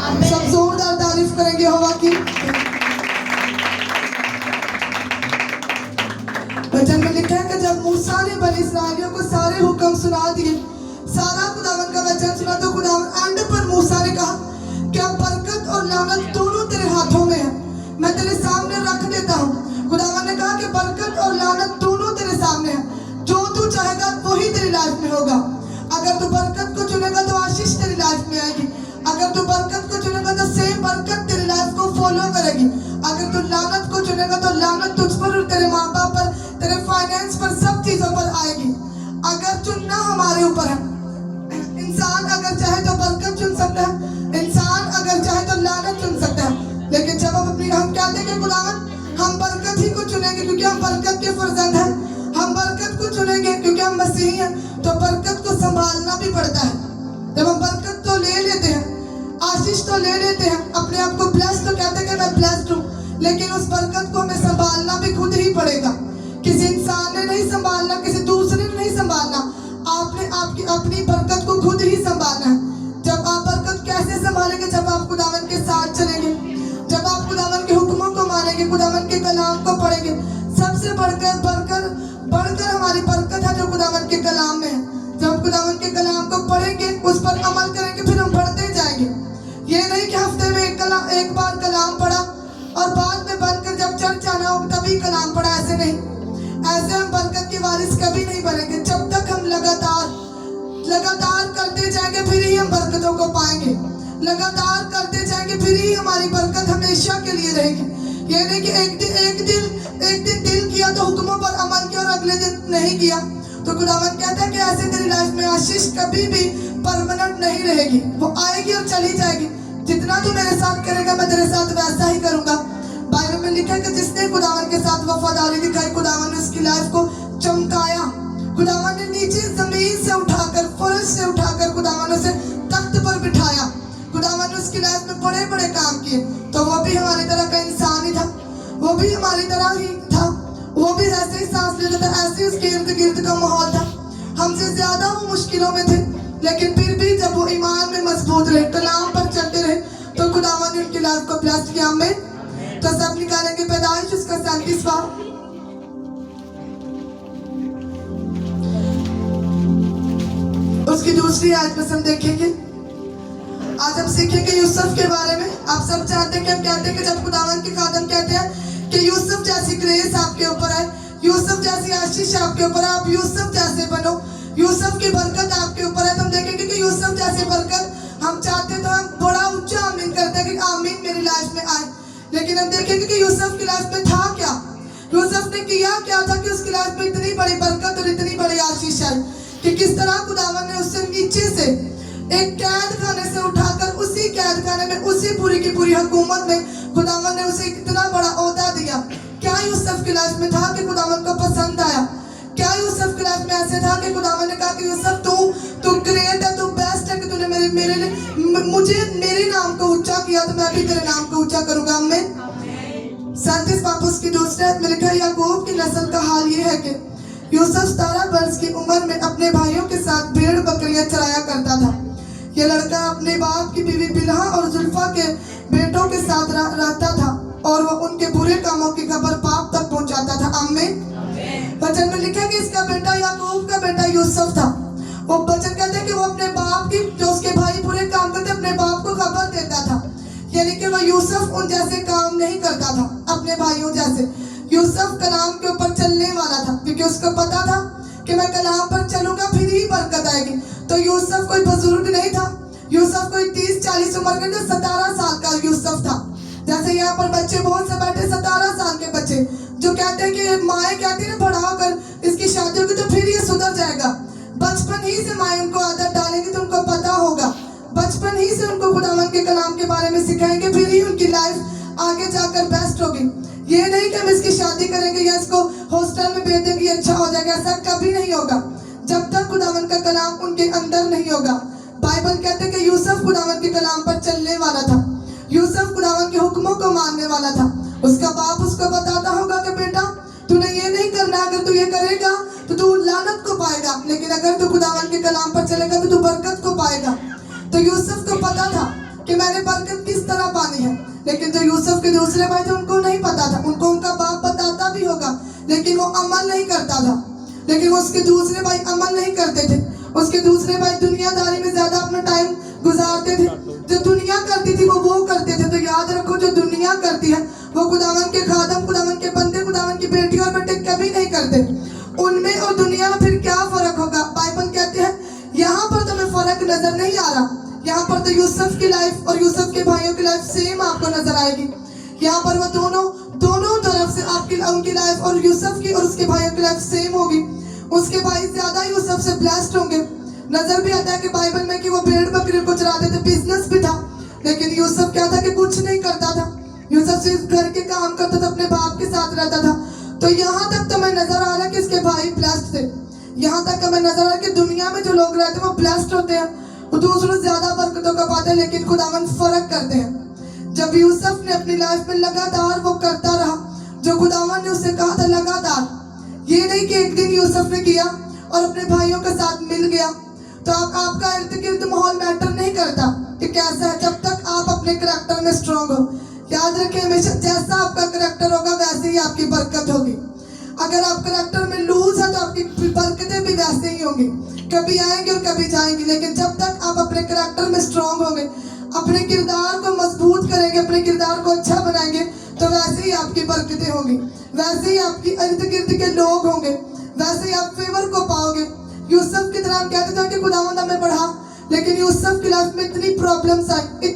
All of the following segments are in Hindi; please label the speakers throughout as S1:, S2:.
S1: सब जोरदार तारीफ करेंगे यहोवा की। वचन में लिखा है कि जब मूसा ने बनी इस्राएलियों को सारे हुक्म सुना दिए, सारा खुदावन का वचन सुना, तो खुदावन एंड पर मूसा ने कहा कि अब बरकत और लानत दोनों तेरे हाथों में है, मैं तेरे सामने रख देता हूँ। खुदावन ने कहा कि बरकत और लानत दोनों तेरे सामने है, जो तू चाहेगा वही तेरी लाइफ में होगा। अगर तू बरकत को चुनेगा तो आशीष तेरी लाइफ में आएगी, अगर तू बरकत को चुनेगा तो सेम बरकत तेरी लाइफ को फॉलो करेगी, अगर तू लानत को चुनेगा तो लानत तुझ पर और तेरे माँ बाप पर, तेरे फाइनेंस पर, सब चीजों पर आएगी। अगर चुनना हमारे ऊपर है। इंसान अगर चाहे तो बरकत चुन सकता है, इंसान अगर चाहे तो लानत चुन सकता है, लेकिन जब हम क्या देंगे खुदावन, हम बरकत ही को चुनेंगे क्योंकि हम बरकत के फर्जंद हैं। हम बरकत को चुनेंगे क्योंकि हम मसीही हैं, तो बरकत को संभालना भी पड़ता है। जब हम बरकत तो ले लेते हैं, आशीष तो ले लेते हैं, अपने आप को ब्लेस्ड तो कहते हैं कि मैं ब्लेस्ड हूँ, लेकिन उस बरकत को हमें संभालना भी खुद ही पड़ेगा। किसी इंसान ने नहीं संभालना, किसी दूसरे ने नहीं संभालना, आपने आपकी अपनी बरकत को खुद ही संभालना है। जब आप बरकत कैसे संभालेंगे? जब आप खुदावन के साथ चलेंगे, जब आप खुदावन के हुक्मों को मानेंगे, खुदावन के कलाम को पढ़ेंगे। सबसे बढ़कर हमारी बरकत है जो खुदावन के कलाम में है। जब खुदावन के कलाम को पढ़ेंगे, उस पर अमल करेंगे, फिर हम बढ़ते जाएंगे। ये नहीं कि हफ्ते में एक बार कलाम पढ़ा और बाद में बनकर जब चर्च आना हो तभी कलाम पढ़ा, ऐसे नहीं। ऐसे हम बरकत के वारिस कभी नहीं बनेंगे। जब तक हम लगातार करते जाएंगे, फिर ही हम बरकतों को पाएंगे। लगातार करते जाएंगे, फिर ही हमारी बरकत हमेशा के लिए रहेगी। ये नहीं कि एक दिन दिल किया तो हुक्मों पर अमल किया और अगले दिन नहीं किया। तो खुदावन कहता है कि ऐसे तेरी लाइफ में आशीष कभी भी परमानेंट नहीं रहेगी, वो आएगी और चली जाएगी। जितना तू मेरे साथ करेगा, मैं तेरे साथ वैसा ही करूंगा। बाइबल में लिखा है कि जिसने खुदावन के साथ वफादारी दिखाई, खुदावन ने उसकी लाइफ को चमकाया। खुदावन ने नीचे जमीन से उठाकर, फर्श से उठाकर खुदावन ने उसे तख्त पर बिठाया। खुदावन ने उसकी लाइफ में बड़े बड़े काम किए। तो वो भी हमारी तरह का इंसान ही था, वो भी हमारी तरह ही था, वो भी ऐसे ही सांस लेता था, ऐसे ही उसके इर्द गिर्द का माहौल था। हमसे ज्यादा वो मुश्किलों में थे, लेकिन फिर भी जब वो ईमान में मजबूत रहे, कलाम पर चलते रहे, तो खुदावन ने उनकी लाइफ को ब्लेस्ड किया। हमें तो सब निकालेंगे पैदाइश उसका 37वां, उसकी दूसरी आयत में हम देखेंगे। आज हम सीखेंगे यूसुफ के बारे में। आप सब जानते हैं कि हम कहते हैं कि जब खुदावन के खादम कहते हैं कि यूसुफ जैसी ग्रेस आपके ऊपर है, यूसुफ जैसी आशीष आपके ऊपर है, आप यूसुफ जैसे बनो, यूसुफ की बरकत आपके ऊपर है। तो हम देखेंगे कि यूसुफ जैसी बरकत हम चाहते हैं तो हम बड़ा ऊंचा आमीन करते हैं कि आमीन मेरी लाइफ में आए। लेकिन हम देखेंगे कि यूसुफ की लाइफ में था क्या, यूसुफ ने किया क्या था कि उसकी लाइफ में इतनी बड़ी बरकत और इतनी बड़ी आशीष आई, कि किस तरह खुदावन ने उससे नीचे से एक कैद खाने से उठाकर उसी कैद खाने में, उसी पूरी की पूरी हुकूमत में खुदावन ने उसे इतना बड़ा ओहदा दिया। क्या यूसुफ की लाइफ में था कि खुदावन को पसंद आया? क्या यूसुफ की लाइफ में ऐसे था कि खुदावन ने कहा कि यूसुफ तू ग्रेट है, तू बेस्ट है कि तूने मेरे नाम को ऊंचा किया, तो मैं भी तेरे नाम को ऊंचा करूंगा। आमीन। 37 पापुस की दूसरे आयत में लिखा है, याकूब की नस्ल का हाल ये है कि यूसुफ 17 वर्ष की उम्र में अपने भाइयों के साथ भेड़ बकरियां चराया करता था। ये लड़का अपने बाप की बीवी बिल्हा और जुल्फा के बेटों के साथ रहता था, और वो उनके बुरे कामों की खबर बाप तक पहुंचाता था। आमीन। वचन में लिखा है कि इसका बेटा, याकूब का बेटा यूसुफ था। वो वचन कहते हैं कि वो अपने बाप की, जो उसके भाई बुरे काम करते, अपने बाप को खबर देता था। यानी कि वो यूसुफ उन जैसे काम नहीं करता था, अपने भाइयों जैसे। यूसुफ कलाम के ऊपर चलने वाला था, क्योंकि उसको पता था कि मैं कलाम पर चलूंगा फिर ही बरकत आएगी। तो यूसुफ कोई बुजुर्ग नहीं था, यूसुफ कोई 30-40 उम्र के, 17 साल का यूसुफ था। जैसे यहाँ पर बच्चे बहुत से बैठे, 17 साल के बच्चे जो कहते हैं कि माए कहती है ना, बड़ा होकर इसकी शादी होगी तो फिर ये सुधर जाएगा। बचपन ही से माए उनको आदत डालेंगे तो उनको पता होगा, बचपन ही से उनको खुदावन के कलाम के बारे में सिखाएंगे, फिर ही उनकी लाइफ आगे जाकर बेस्ट होगी। ये नहीं कि हम इसकी शादी करेंगे या इसको हॉस्टल में भेज देंगे अच्छा हो जाएगा, ऐसा कभी नहीं होगा जब तक खुदावन का कलाम उनके अंदर नहीं होगा। बाइबल कहते हैं कि यूसुफ खुदावन के कलाम पर चलने वाला था, यूसुफ खुदावन के हुक्मों को मानने वाला था। उसका बाप उसको बताता होगा कि बेटा तूने ये नहीं करना, अगर तू ये करेगा तो तू लानत को पाएगा, लेकिन अगर तू खुदावन के कलाम पर चलेगा तो तू बरकत को पाएगा। तो यूसुफ को पता था कि मैंने बरकत किस तरह पानी है। लेकिन जो यूसुफ के दूसरे भाई थे उनको नहीं पता था, उनको उनका बाप बताता भी होगा लेकिन वो अमल नहीं करता था। लेकिन उसके दूसरे भाई अमल नहीं करते थे, उसके दूसरे भाई दुनियादारी में ज्यादा अपना टाइम गुजारते थे। जो दुनिया करती थी वो करते थे। तो याद रखो, जो दुनिया करती है वो खुदावन के खादम, खुदावन के बंदे, खुदावन की बेटी और बेटे कभी नहीं करते। उनमें और दुनिया में फिर क्या फर्क होगा? बाइबल कहते हैं यहाँ पर तुम्हें फर्क नजर नहीं आ रहा। यहाँ पर तो यूसुफ की लाइफ और यूसुफ के भाइयों की लाइफ सेम आपको नजर आएगी। यहाँ पर वो दोनों तरफ से आपकी उनकी लाइफ और यूसुफ की और उसके भाइयों की लाइफ सेम होगी। उसके भाई ज्यादा यूसुफ से ब्लेस्ड होंगे। नजर भी आता है कि बाइबल में कि वो भेड़ बकरी को चराते थे, बिजनेस भी था। लेकिन यूसुफ क्या था कि कुछ नहीं करता था। यूसुफ सिर्फ घर के काम करता था, अपने बाप के साथ रहता था। तो यहाँ तक तो मैं नजर आ रहा है कि इसके भाई ब्लेस्ड थे। यहाँ तक हमें नजर आ रहा है कि दुनिया में जो लोग रहते हैं वो ब्लेस्ड होते हैं, वो दूसरों से ज्यादा बरकतों का पाते हैं, लेकिन खुदावन फर्क करते हैं। जब यूसुफ ने अपनी लाइफ में लगातार वो करता रहा जो खुदावन ने उससे कहा था, लगातार, ये नहीं कि एक दिन यूसुफ ने किया और अपने भाइयों के साथ मिल गया। तो आपका इर्द गिर्द माहौल मैटर नहीं करता कि कैसा है, जब तक आप अपने करैक्टर में स्ट्रांग हो। याद रखें हमेशा, जैसा आपका करैक्टर होगा वैसे ही आपकी बरकत होगी। अगर आप करैक्टर में लूज है तो आपकी बरकतें भी वैसे ही होंगी, कभी आएंगी और कभी जाएंगी। लेकिन जब तक आप अपने करैक्टर में स्ट्रांग होंगे, अपने किरदार को मजबूत करेंगे, अपने किरदार को अच्छा बनाएंगे, तो वैसे ही आपकी बरकतें होंगी, वैसे ही आपकी इर्द गिर्द के लोग होंगे, वैसे ही आप फेवर को पाओगे। यूसुफ की तरह हम कहते थे कि खुदावंद हमें बढ़ा, लेकिन यूसुफ की लाइफ में इतनी प्रॉब्लम्स आई,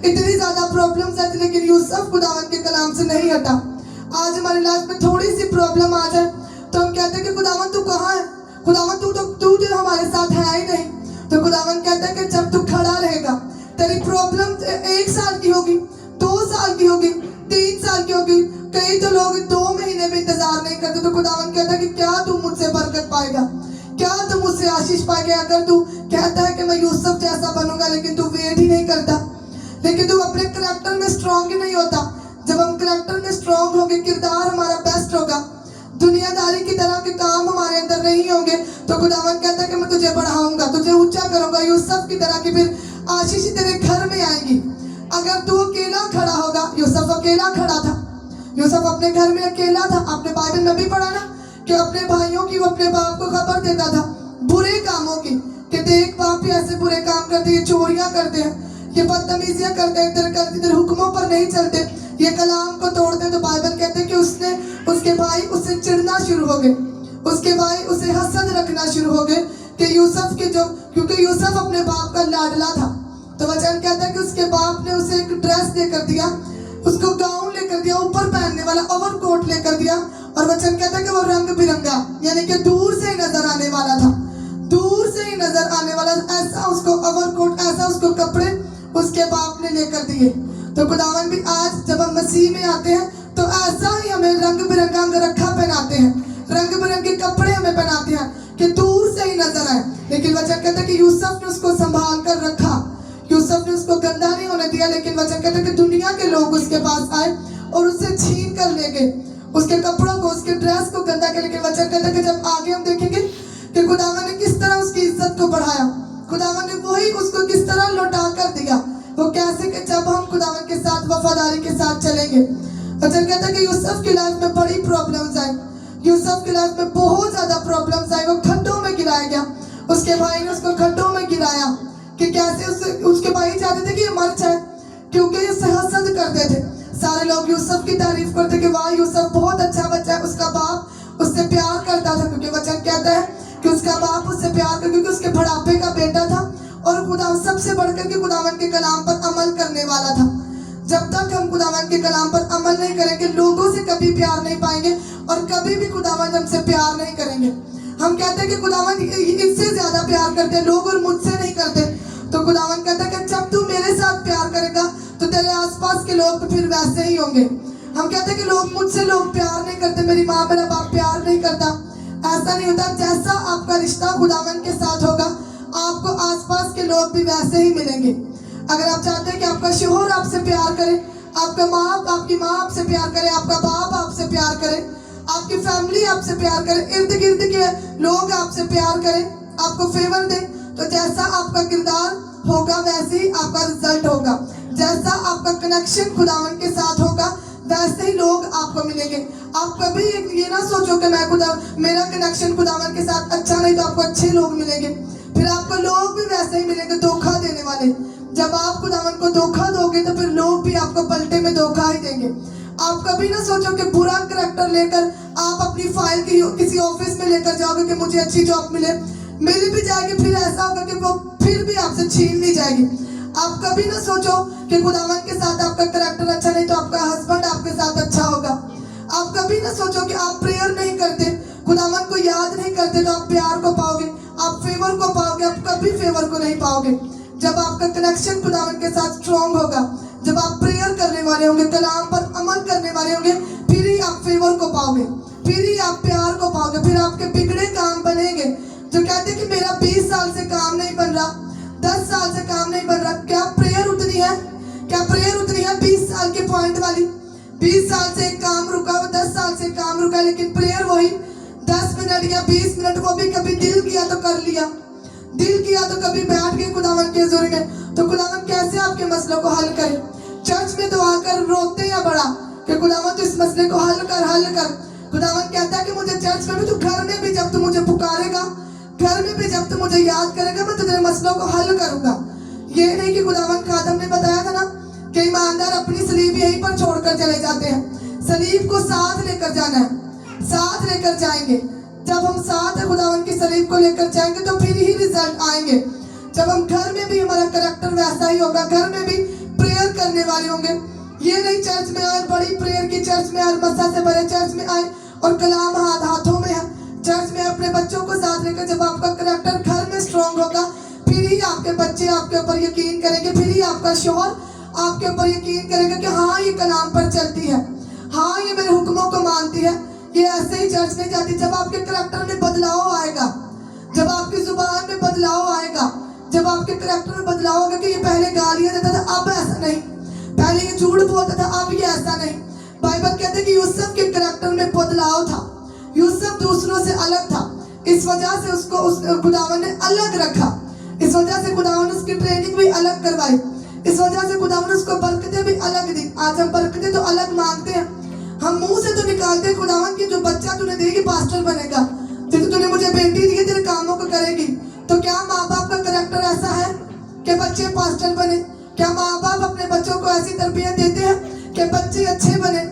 S1: इतनी ज्यादा प्रॉब्लम्स आई, लेकिन यूसुफ खुदावंद के कलाम से नहीं हटा। आज हमारी लाइफ में थोड़ी सी प्रॉब्लम आ जाए तो हम कहते हैं कि खुदावंद तू कहाँ है? खुदावंद तू जो हमारे साथ है ही नहीं। तो खुदावंद कहता है कि जब तू खड़ा रहेगा, तेरी प्रॉब्लम 1 साल की होगी, 2 साल की होगी, 3 साल की होगी, कई तो लोग 2 महीने भी इंतजार नहीं करते। तो खुदावंद कहता है कि क्या तू मुझसे बरकत पाएगा, क्या तू मुझसे आशीष पाएगा? अगर तू कहता है कि मैं यूसुफ जैसा बनूंगा, लेकिन तू वेट ही नहीं करता, लेकिन तू अपने करैक्टर में स्ट्रांग ही नहीं होता। जब हम करैक्टर में स्ट्रांग होंगे, किरदार हमारा बेस्ट होगा, दुनियादारी की तरह के काम हमारे अंदर नहीं होंगे, तो खुदावंद कहता है कि मैं तुझे बढ़ाऊंगा, तुझे ऊंचा करूंगा, यूसुफ की तरह की फिर आशीष तेरे घर में आएगी। अगर तू अकेला खड़ा होगा, यूसुफ अकेला खड़ा था, यूसुफ अपने घर में अकेला था। आपने बाइबल में भी पढ़ा ना कि अपने भाइयों की, वो अपने बाप को खबर देता था बुरे कामों की, कि देख बाप भी ऐसे बुरे काम करते हैं, चोरियां करते हैं, ये बदतमीजियां करते हैं, तेरे हुक्मों पर नहीं चलते, ये कलाम को तोड़ते हैं। तो बाइबल कहते हैं कि उसके भाई उससे चिढ़ना शुरू हो गए, उसके भाई उसे हसद रखना शुरू हो गए कि यूसुफ के जो, क्योंकि यूसुफ अपने बाप का लाडला था। तो वचन कहता है कि उसके बाप ने उसे एक ड्रेस लेकर दिया, उसको गाउन लेकर दिया, ऊपर पहनने वाला ओवरकोट लेकर दिया, और वचन कहता है कि वो रंग बिरंगा, यानी कि दूर से ही नजर आने वाला था, दूर से ही नजर आने वाला, ऐसा उसको ओवरकोट, ऐसा उसको कपड़े उसके बाप ने लेकर दिए। तो खुदावन भी आज जब हम मसीह में आते हैं तो ऐसा ही हमें रंग बिरंगा अंगरखा पहनाते हैं, रंग बिरंगे कपड़े हमें पहनाते हैं कि दूर से ही नजर आए। लेकिन वचन कहता है कि यूसुफ ने उसको संभाल कर रखा, यूसुफ ने उसको गंदा नहीं होने दिया। लेकिन वचन कहता है कि दुनिया के लोग उसके पास आए और उससे छीन कर ले गए उसके कपड़ों को, उसके ड्रेस को गंदा कर। लेकिन वचन कहता है कि जब आगे हम देखेंगे कि खुदावन ने किस तरह उसकी इज्जत को बढ़ाया, खुदावन ने वही उसको किस तरह लौटा कर दिया। वो कैसे कि जब हम खुदावन के साथ वफादारी के साथ चलेंगे। वचन कहता है कि यूसुफ की लाइफ में बड़ी प्रॉब्लम्स आई, यूसुफ की लाइफ में बहुत ज्यादा प्रॉब्लम्स आई। वो खड्डों में गिराया गया, उसके भाई ने उसको खड्डों में गिराया कि कैसे उसके भाई चाहते थे कि ये मर जाए, क्योंकि उससे हसद करते थे। सारे लोग यूसुफ की तारीफ करते कि वाह यूसुफ बहुत अच्छा बच्चा है, उसका बाप उससे प्यार करता था, क्योंकि वचन कहता है कि उसका बाप उससे प्यार कर, क्योंकि उसके बुढ़ापे का बेटा था और खुदा सबसे बढ़कर के खुदावन के कलाम पर अमल करने वाला था। जब तक हम खुदावन के कलाम पर अमल नहीं करेंगे, लोगों से कभी प्यार नहीं पाएंगे और कभी भी खुदावन हमसे प्यार नहीं करेंगे। हम कहते हैं कि खुदावन इससे ज्यादा प्यार करते हैं लोग और मुझसे नहीं करते। तो खुदावन कहता है कि जब तू मेरे साथ प्यार करेगा तो तेरे आसपास के लोग तो फिर वैसे ही होंगे। हम कहते हैं कि मुझसे लोग प्यार नहीं करते, मेरी माँ मेरा बाप प्यार नहीं करता, ऐसा नहीं होता। जैसा आपका रिश्ता खुदावन के साथ होगा, आपको आसपास के लोग भी वैसे ही मिलेंगे। अगर आप चाहते हैं कि आपका शोहर आपसे प्यार करे, आपकी माँ आपसे प्यार करे, आपका बाप आपसे प्यार करे, आपकी फैमिली आपसे प्यार करे, इर्द गिर्द के लोग आपसे प्यार करें, आपको फेवर दें, तो जैसा आपका किरदार होगा वैसे ही आपका रिजल्ट होगा। जैसा आपका कनेक्शन खुदावन के साथ होगा वैसे ही लोग आपको मिलेंगे। आप कभी ये ना सोचो कि मेरा कनेक्शन खुदावन के साथ अच्छा नहीं तो आपको अच्छे लोग मिलेंगे, फिर आपको लोग भी वैसे ही मिलेंगे धोखा देने वाले। जब आप खुदावन को धोखा दोगे तो फिर लोग भी आपको पलटे में धोखा ही देंगे। आप कभी ना सोचो कि बुरा करैक्टर लेकर आप अपनी फाइल किसी ऑफिस में लेकर जाओगे कि मुझे अच्छी जॉब मिल भी जाएगी, फिर ऐसा होगा कि वो फिर भी आपसे छीन ली जाएगी। आप कभी ना सोचो कि खुदावन के साथ आपका करैक्टर अच्छा नहीं तो आपका हस्बैंड आपके साथ अच्छा होगा। आप कभी ना सोचो कि आप प्रेयर नहीं करते, खुदावन को याद नहीं करते तो आप प्यार को पाओगे, आप फेवर को पाओगे। आप कभी फेवर को नहीं पाओगे। जब आपका कनेक्शन खुदावन के साथ स्ट्रॉन्ग होगा, जब आप प्रेयर करने वाले होंगे, कलाम पर अमल करने वाले होंगे, फिर ही आप फेवर को पाओगे, फिर ही आप प्यार को पाओगे, फिर आपके बिगड़े काम बनेंगे। जो कहते हैं कि मेरा 20 साल से काम नहीं बन रहा, 10 साल से काम नहीं बन रहा, क्या प्रेयर उतनी है? क्या प्रेयर उतनी है 20 साल के पॉइंट वाली? 20 साल से काम रुका, 10 साल से काम रुका, लेकिन प्रेयर वही 10 मिनट या 20 मिनट, वो भी कभी दिल किया तो कर लिया, दिल किया तो कभी बैठ गए खुदावन के हुजूर में। तो खुदावन कैसे आपके मसलों को हल करे? चर्च में दुआ कर रोते या बड़ा कि खुदावन तो इस मसले को हल कर। खुदावन कहता है कि मुझे चर्च में भी, तू घर में भी जब तू मुझे पुकारेगा, घर में भी जब तू मुझे याद करेगा, मैं तुझे मसलों को हल करूंगा। ये नहीं कि खुदावन खादम ने बताया था ना कि ईमानदार अपनी सलीब यहीं पर छोड़कर चले जाते हैं। सलीब को साथ लेकर जाना है, साथ लेकर जाएंगे। जब हम साथ खुदावन की सलीब को लेकर जाएंगे तो फिर ही रिजल्ट आएंगे। जब हम घर में भी, हमारा करैक्टर वैसा ही होगा, घर में भी प्रेयर करने वाले होंगे। ये नहीं चर्च में आए, बड़ी प्रेयर की चर्च में आए, मसा से बड़े चर्च में आए और कलाम हाथों में है। चर्च में अपने बच्चों को साथ लेकर, जब आपका करैक्टर घर में स्ट्रॉन्ग होगा, फिर ही आपके बच्चे आपके ऊपर यकीन करेंगे, फिर ही आपका शौहर आपके ऊपर यकीन करेगा कि हाँ ये कलाम पर चलती है, हाँ ये मेरे हुक्मों को मानती है, ये ऐसे ही चर्च नहीं जाती। जब आपके करैक्टर में बदलाव आएगा, जब आपकी जुबान में बदलाव आएगा, जब आपके करैक्टर में बदलाव होगा कि ये पहले गालियां देता था अब ऐसा नहीं, पहले ये झूठ बोलता था अब ये ऐसा नहीं। बाइबल कहते हैं कि यूसुफ के करैक्टर में बदलाव था, यूसुफ दूसरों से अलग था, इस वजह से उसको खुदावन ने अलग रखा, इस वजह से खुदावन उसकी ट्रेनिंग भी अलग करवाई, इस वजह से खुदावन उसको बरकतें भी अलग दी। आज हम बरकतें तो अलग मांगते हैं, हम मुंह से तो निकालते हैं खुदावन की जो बच्चा तूने देगी पास्टर बनेगा, जैसे तूने मुझे बेटी दी है तेरे कामों को करेगी। तो क्या माँ बाप का करैक्टर ऐसा है कि बच्चे पास्टर बने? क्या माँ बाप अपने बच्चों को ऐसी तरबियत देते हैं कि बच्चे अच्छे बने?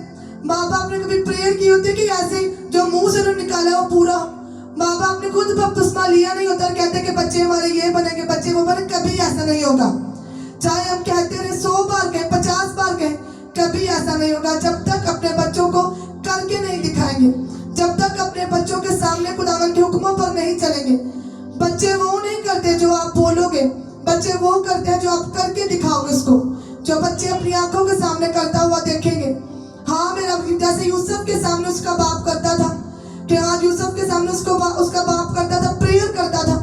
S1: माँ बाप ने कभी प्रेयर की होती है कि ऐसे जो मुंह से उन्होंने निकाला वो पूरा? माँ बाप ने खुद बपतिस्मा लिया नहीं होता, कहते कि बच्चे हमारे ये बनेंगे, बच्चे वो बने, कभी ऐसा नहीं होगा। चाहे हम कहते रहे 100 बार कहें, 50 बार कहें, कभी ऐसा नहीं होगा जब तक अपने बच्चों को करके नहीं दिखाएंगे, जब तक अपने बच्चों के सामने खुदावन के हुक्मों पर नहीं चलेंगे। बच्चे वो नहीं करते जो आप बोलोगे, बच्चे वो करते हैं जो आप करके दिखाओगे उसको। जो बच्चे अपनी आंखों के सामने करता हुआ देखेंगे, हाँ मेरा, जैसे यूसुफ के सामने उसका बाप करता था, कि आज यूसुफ के सामने उसका बाप करता था, प्रेयर करता था,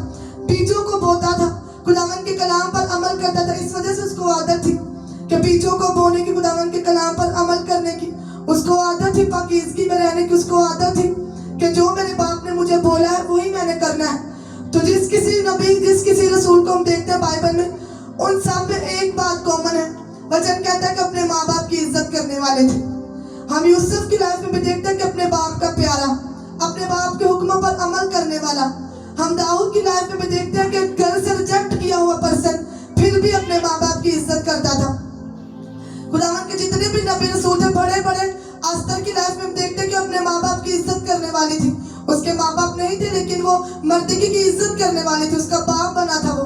S1: बीजों को बोता था, खुदावन के कलाम पर अमल करता था। इस वजह से उसको आदत थी कि बीजों को बोने की, खुदावन के कलाम पर अमल करने की उसको आदत थी, पाकीज़गी में रहने की उसको आदत थी कि जो मेरे बाप ने मुझे बोला है वही मैंने करना है। तो जिस किसी नबी, जिस किसी रसूल को हम देखते हैं बाइबल में, उन सब में एक बात कॉमन है, वचन कहता है कि अपने माँ बाप की इज्जत करने वाले थे। हम यूसुफ की लाइफ में भी देखते हैं कि अपने बाप का प्यारा, अपने बाप के हुक्मों पर अमल करने वाला। हम दाऊद की लाइफ में भी देखते हैं कि घर से रिजेक्ट किया हुआ पर्सन फिर भी अपने माँ बाप की इज्जत करता था। खुदावन के जितने भी नबी रसूल थे, बड़े बड़े, अस्तर की लाइफ में हम देखते हैं कि अपने माँ बाप की इज्जत करने वाली थी। उसके माँ बाप नहीं थे लेकिन वो मर्दगी की इज्जत करने वाली थी, उसका बाप बना था वो।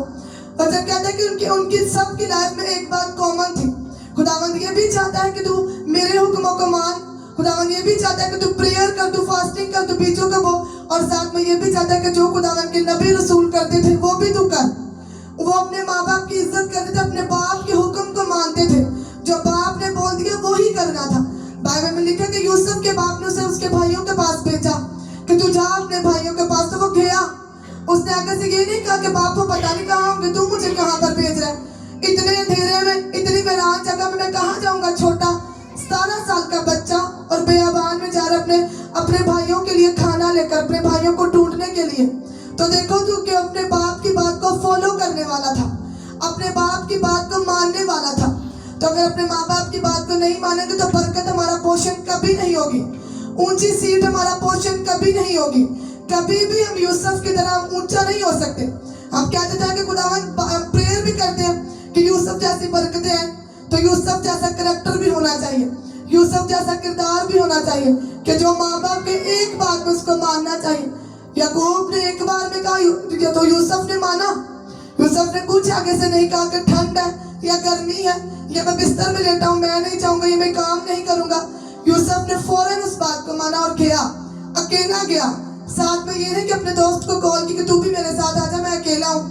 S1: और जब कहता है कि उनकी सबकी लाइफ में एक बात कॉमन थी, खुदावन ये भी चाहता है कि तू मेरे हुक्मों को मान, खुदावन ये भी चाहता है कि तू प्रेयर कर, तू फास्टिंग कर, तू बीजों का बो, और साथ में ये भी चाहता है कि जो खुदावन के नबी रसूल करते थे वो भी तू कर। वो अपने माँ बाप की इज्जत करते थे, अपने बाप के हुक्म को मानते थे, जो बाप ने बोल दिया वो ही करना था। बाइबल में लिखा कि यूसुफ के बाप ने उसे उसके भाइयों के पास भेजा कि तू जा अपने भाइयों के पास। तो वो गया, उसने आगे से ये नहीं कहा कि बाप को पता नहीं कहाँ होंगे, तू मुझे कहाँ पर भेज रहा है, इतने अंधेरे में, इतनी वीरान जगह में मैं कहाँ जाऊंगा, छोटा 17 साल का बच्चा और बेआबान में जा रहा अपने भाइयों के लिए खाना लेकर, अपने भाइयों को ढूंढने के लिए। तो देखो तू कि अपने बाप की बात को फॉलो करने वाला था, अपने बाप की बात को मानने वाला था। तो अगर अपने माँ बाप की बात को नहीं मानेंगे तो बरकत हमारा पोषण कभी नहीं होगी, ऊंची सीट हमारा पोषण कभी नहीं होगी। कभी भी हम यूसुफ की तरह ऊंचा नहीं हो सकते। हम कहते थे कि खुदावन प्रेयर भी करते हैं कि यूसुफ जैसी बरकतें हैं, तो यूसुफ जैसा करैक्टर भी होना चाहिए, यूसुफ जैसा किरदार भी होना चाहिए कि जो माँ बाप के एक बात में उसको मानना चाहिए। याकूब ने एक बार में कहा तो यूसुफ ने माना। यूसुफ ने कुछ आगे से नहीं कहा कि ठंड है या गर्मी है या मैं बिस्तर में लेटा हूँ, मैं नहीं चाहूंगा, ये मैं काम नहीं करूंगा। यूसुफ ने फौरन उस बात को माना और गया, अकेला गया। साथ में ये नहीं कि अपने दोस्त को कॉल की कि तू भी मेरे साथ आ जा, मैं अकेला हूँ,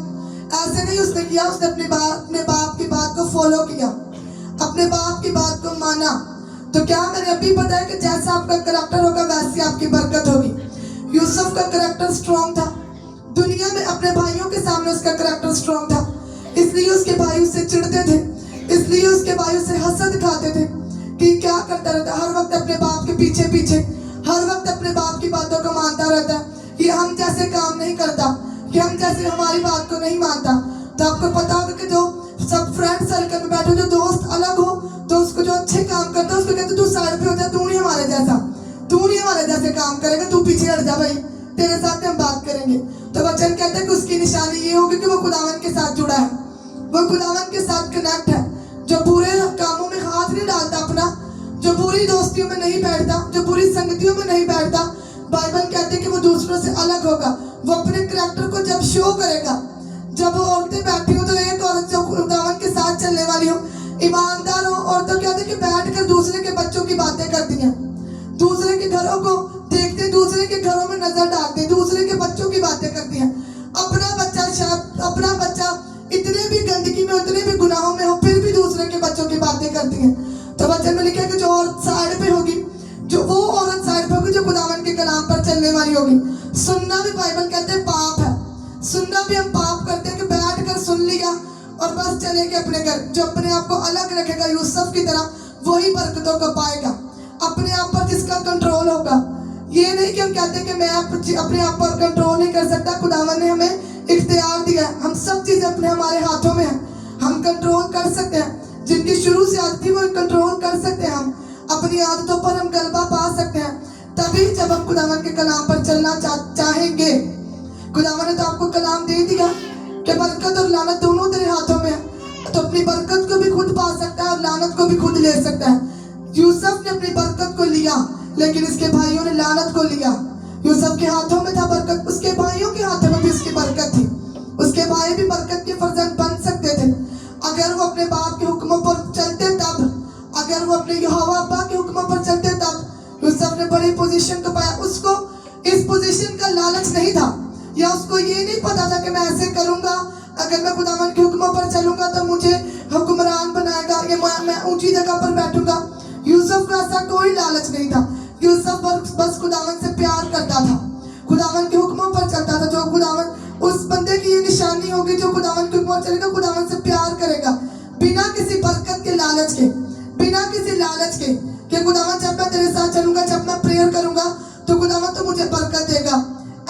S1: ऐसे नहीं उसने किया। उसने अपने बाप की बात को फॉलो किया, अपने बाप की बात को माना। तो क्या मैंने अभी बताया कि जैसा आपका करैक्टर होगा वैसी आपकी बरकत होगी। यूसुफ का करैक्टर स्ट्रॉन्ग था, दुनिया में अपने भाइयों के सामने उसका करैक्टर स्ट्रॉन्ग था, इसलिए उसके भाई उससे चिढ़ते थे, इसलिए उसके भाई उससे हसद खाते थे कि क्या करता रहता, हर वक्त अपने बाप के पीछे पीछे, हर वक्त अपने बाप की बातों को मानता रहता है, ये हम जैसे काम नहीं करता, कि हम जैसे हमारी बात को नहीं मानता। तो आपको पता होगा कि जो सब फ्रेंड सर्कल में बैठे, जो दोस्त अलग हो तो उसको जो अच्छे काम करता है उसको कहते तू साइड पे हो जा, तू नहीं हमारे जैसा, तू नहीं हमारे जैसे काम करेगा, तू पीछे हट जा भाई, तेरे साथ हम बात करेंगे। तो वचन कहते हैं कि उसकी निशानी ये होगी कि वो खुदावन के साथ जुड़ा है, वो खुदावन के साथ कनेक्ट है, जो बुरे कामों में हाथ नहीं डालता अपना, जो बुरी दोस्तियों में नहीं बैठता, जो बुरी संगतियों में नहीं बैठता। बाइबल कहते हैं कि वो दूसरों से अलग होगा, वो अपने करैक्टर को जब शो करेगा। जब वो औरतें बैठी हो तो एक औरत जो खुदावन के साथ चलने वाली हो, ईमानदार हो, और तो कहते हैं कि बैठ कर दूसरे के बच्चों की बातें करती हैं, दूसरे के घरों को देखते, दूसरे के घरों में नजर डालते, दूसरे के बच्चों की बातें करती हैं। अपना बच्चा शायद, अपना बच्चा इतने भी गंदगी में, इतने भी गुनाहों में हो, फिर भी दूसरे के बच्चों की बातें करती हैं। तो वचन में लिखा है कि जो औरत साइड पे होगी, जो वो औरत साइड पे होगी जो खुदावन के कलाम पर चलने वाली होगी। सुनना भी बाइबल कहते हैं पाप है, सुनना भी हम पाप करते हैं कि बैठ कर सुन लिया और बस चले गए अपने घर। जो अपने आप को अलग रखेगा यूसुफ की तरह, वही बरकतों को पाएगा। अपने आप पर जिसका कंट्रोल होगा, ये नहीं कि हम कहते हैं कि मैं अपने आप पर कंट्रोल नहीं कर सकता, खुदावन ने हमें इख्तियार दिया है, हम सब चीजें अपने हमारे हाथों में है, हम कंट्रोल कर सकते हैं। जिनकी शुरू से आदत थी वो कंट्रोल कर सकते हैं, हम अपनी आदतों पर हम गलबा पा सकते हैं, तभी जब हम खुदावन के कलाम पर चलना चाहेंगे। खुदावन ने तो आपको कलाम दे दिया कि बरकत और लानत दोनों तेरे हाथों में है, तो अपनी बरकत को भी खुद पा सकता है और लानत को भी खुद ले सकता है। यूसुफ ने अपनी बरकत को लिया, लेकिन इसके भाइयों ने लानत को लिया। यूसुफ के हाथों में था बरकत, उसके भाइयों के हाथों में भी उसकी बरकत थी। उसके भाई भी बरकत के फर्जंद बन सकते थे अगर वो अपने बाप के हुक्मों पर चलते तब, अगर वो अपने यहोवा अब्बा के हुक्मों पर चलते तब। यूसुफ ने बड़ी पोजीशन को पाया, उसको इस पोजीशन का लालच नहीं था, या उसको ये नहीं पता था कि मैं ऐसे करूंगा, अगर मैं खुदावन के हुक्मों पर चलूंगा तो मुझे हुक्मरान बनाएगा, या मैं ऊंची जगह पर बैठूंगा। यूसुफ का ऐसा कोई लालच नहीं था। यूसुफ बस खुदावन से प्यार करता था, खुदावन के हुक्मों पर चलता था। जो खुदावन, उस बंदे की ये निशानी होगी जो खुदावन के हुक्मों पर चलेगा, खुदावन से प्यार करेगा, बिना किसी बरकत के, लालच के, बिना किसी लालच के कि खुदावन जब मैं तेरे साथ चलूंगा, जब मैं प्रेयर करूंगा तो खुदावन तो मुझे बरकत देगा।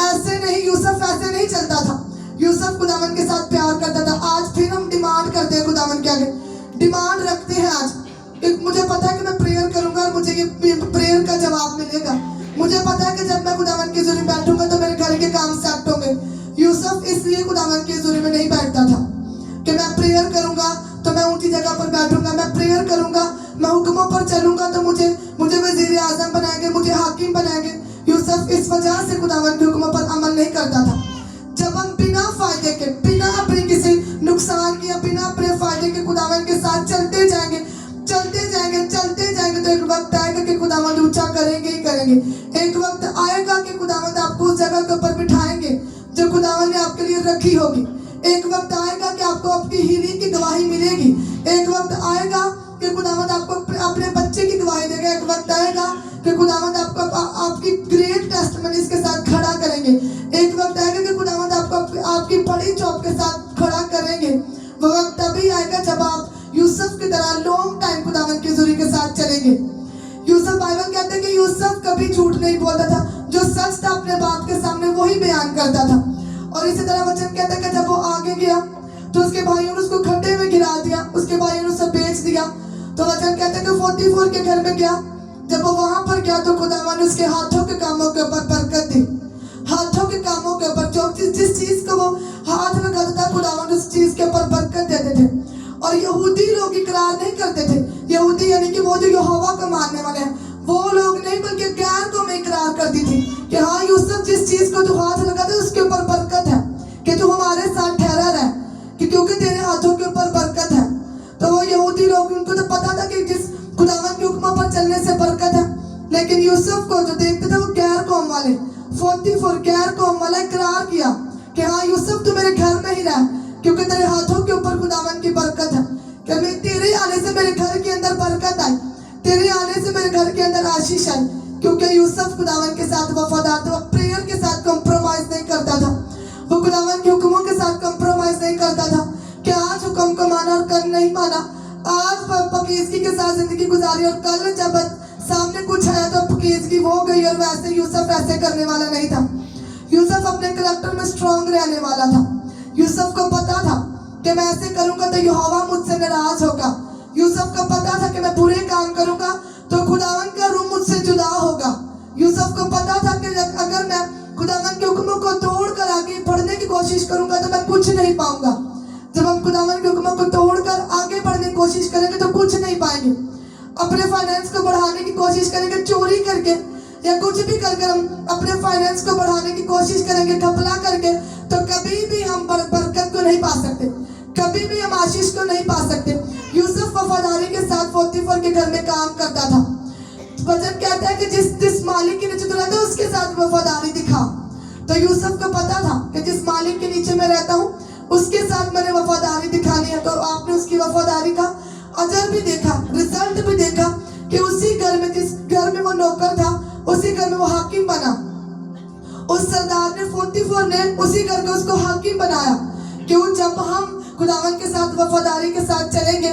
S1: ऐसे नहीं, यूसुफ ऐसे नहीं चलता था। यूसुफ खुदावन के साथ प्यार करता था। आज फिर हम डिमांड करते हैं खुदावन के आगे, डिमांड रखते हैं आज, मुझे पता है कि मैं प्रेयर करूंगा और मुझे ये प्रेयर का जवाब मिलेगा, मुझे पता है कि जब मैं खुदावन की हुजूरी में बैठूंगा तो मेरे घर के काम सेट होंगे। यूसुफ इसलिए खुदावन की हुजूरी में नहीं बैठता था कि मैं प्रेयर करूंगा तो मैं ऊंची जगह पर बैठूंगा, मैं प्रेयर करूंगा, मैं हुक्मों पर चलूंगा तो मुझे वजीर आजम बनाएंगे, मुझे हाकिम बनाएंगे। यूसुफ इस वजह से खुदावन के हुक्मों पर अमल नहीं करता था। जब हम बिना फायदे के, बिना अपने किसी नुकसान के, बिना अपने फायदे के खुदावन के साथ चलते जाएंगे, चलते जाएंगे, चलते जाएंगे, तो एक वक्त आएगा कि खुदावंद ऊंचा करेंगे ही करेंगे। एक वक्त आएगा कि खुदावंद आपको उस जगह के ऊपर बिठाएंगे जो खुदावंद ने आपके लिए रखी होगी। एक वक्त आएगा कि आपको आपकी हीलिंग की गवाही मिलेगी। एक वक्त आएगा कि खुदावंद आपको अपने बच्चे की गवाही देगा। एक वक्त आएगा कि खुदावंद आपको आपकी ग्रेट टेस्टमनीज के साथ खड़ा करेंगे। एक वक्त आएगा कि खुदावंद आपको आपकी बड़ी जॉब के साथ खड़ा करेंगे। वो वक्त तभी आएगा जब आप यूसुफ की तरह लॉन्ग टाइम खुदावंद की हुजूरी के साथ चलेंगे। यूसुफ, बाइबल कहते हैं कि यूसुफ कभी झूठ नहीं बोलता था, जो सच था अपने बाप के सामने वही बयान करता था। और इसी तरह वचन कहता है कि जब वो आगे गया तो उसके भाइयों ने उसको खड्डे में गिरा दिया, उसके भाइयों ने उसे बेच दिया। तो वचन कहते हैं कि 44 के घर में गया। जब वो वहां पर गया तो खुदावन ने उसके हाथों के कामों के ऊपर बरकत दी। हाथों के कामों के ऊपर जो जिस चीज को वो हाथ लगाता था, खुदावन उस चीज के ऊपर बरकत देते थे। और यहूदी लोग इकरार नहीं करते थे, यहूदी यानी कि वो जो यहोवा को मानने वाले हैं, वो लोग नहीं, बल्कि गैर को मैं इकरार करती थी कि हाँ यूसुफ, जिस चीज को तू हाथ लगाते उसके ऊपर बरकत है, कि तू हमारे साथ ठहरा रहे, कि क्योंकि तेरे हाथों के ऊपर बरकत है। तो वो यहूदी लोग, उनको तो पता था कि जिस खुदावन के हुक्मों पर चलने से बरकत है। लेकिन यूसुफ को जो देखते थे वो गैर कौम वाले, 44 गैर कौम वाला इकरार किया कि हाँ यूसुफ तू मेरे घर में ही रह, क्योंकि तेरे हाथों के ऊपर खुदावन की बरकत है। कि मैं तेरे आने से मेरे घर के अंदर बरकत आई, तेरे आने से मेरे घर के अंदर आशीष आई। क्योंकि यूसुफ खुदावन के साथ वफादार था, वो प्रेयर के साथ कॉम्प्रोमाइज नहीं करता था, वो खुदावन के हुक्मों के साथ कॉम्प्रोमाइज नहीं करता था कि आज हुक्म को माना और कल नहीं माना, आज पकीजगी के साथ जिंदगी गुजारी और कल जब सामने कुछ आया तो पकीजगी हो गई। और वैसे यूसुफ ऐसे करने वाला नहीं था। यूसुफ अपने करैक्टर में स्ट्रांग रहने वाला था। यूसुफ को पता था कि मैं ऐसे करूंगा तो यहोवा मुझसे नाराज होगा। यूसुफ को पता था कि मैं बुरे काम करूंगा तो खुदावन का रूह मुझसे जुदा होगा। यूसुफ को पता था कि अगर मैं खुदावन के हुक्मों को तोड़कर आगे बढ़ने की कोशिश करूंगा तो मैं कुछ नहीं पाऊंगा। जब हम खुदावन के हुक्मों को तोड़कर आगे बढ़ने की कोशिश करेंगे तो कुछ नहीं पाएंगे। अपने फाइनेंस को बढ़ाने की कोशिश करेंगे चोरी करके या कुछ भी करके हम अपने फाइनेंस को बढ़ाने की कोशिश करेंगे घपला करके, तो कभी भी हम बरकत को नहीं पा सकते, कभी भी हम आशीष को नहीं पा सकते। यूसुफ वफादारी के साथ 44 के घर में काम करता था। वचन कहता है कि जिस मालिक के नीचे तू रहता है उसके साथ वफादारी दिखा। तो यूसुफ को पता था कि जिस मालिक के नीचे मैं रहता हूँ उसके साथ मैंने वफादारी दिखानी है। तो आपने उसकी वफादारी का अजर भी देखा, रिजल्ट भी देखा कि उसी घर में, जिस घर में वो नौकर था, उसी घर में वो हाकिम बना। उस सरदार ने 44 ने उसी घर को उसको हाकिम बनाया। क्यों? जब हम खुदावन के साथ वफादारी के साथ चलेंगे,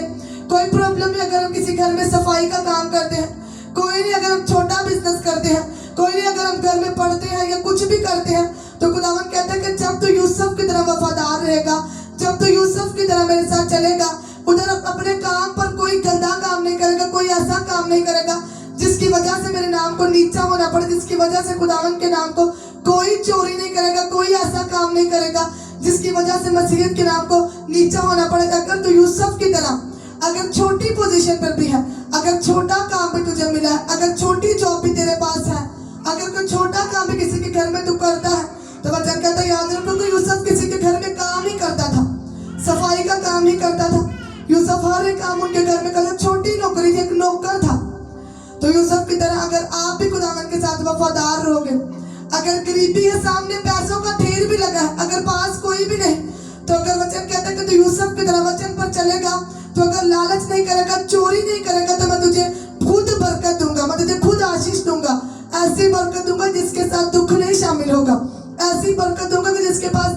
S1: कोई प्रॉब्लम नहीं अगर हम किसी घर में सफाई का काम करते हैं, कोई नहीं अगर हम छोटा बिजनेस करते हैं, कोई नहीं अगर हम घर में पढ़ते हैं या कुछ भी करते हैं, तो खुदावन कहता है कि जब तो यूसुफ की तरह वफादार रहेगा, जब तो यूसुफ की तरह मेरे साथ चलेगा, उधर अपने काम पर कोई गंदा काम नहीं करेगा, कोई ऐसा काम नहीं करेगा जिसकी वजह से मेरे नाम को नीचा होना पड़े, जिसकी वजह से खुदावन के नाम को कोई चोरी नहीं करेगा, कोई ऐसा काम नहीं करेगा जिसकी वजह से मसीहत के नाम को नीचा होना पड़े। अगर तो यूसुफ की तरह अगर छोटी पोजीशन पर भी है, अगर छोटा काम भी तुझे मिला है, अगर छोटी जॉब भी तेरे पास है, अगर कोई छोटा काम भी किसी के घर में तू करता है, तो वचन कहता है याद रखो कि यूसुफ किसी के घर में काम ही करता था, सफाई का काम ही करता था। यूसुफ हर एक काम उनके घर में करता, छोटी नौकरी थी, एक नौकर था। तो यूसुफ की तरह अगर आप भी खुदावन के साथ वफादार रहोगे, अगर गरीबी है, सामने पैसों का ढेर भी लगा है, अगर पास कोई भी नहीं, तो अगर वचन कहता है कि तू यूसुफ की तरह वचन पर चलेगा, तो अगर लालच नहीं करेगा, चोरी नहीं करेगा, तो मैं तुझे खुद बरकत दूंगा, मैं तुझे खुद आशीष दूंगा। ऐसी बरकत दूंगा जिसके साथ दुख नहीं शामिल होगा, ऐसी बरकत दूंगा कि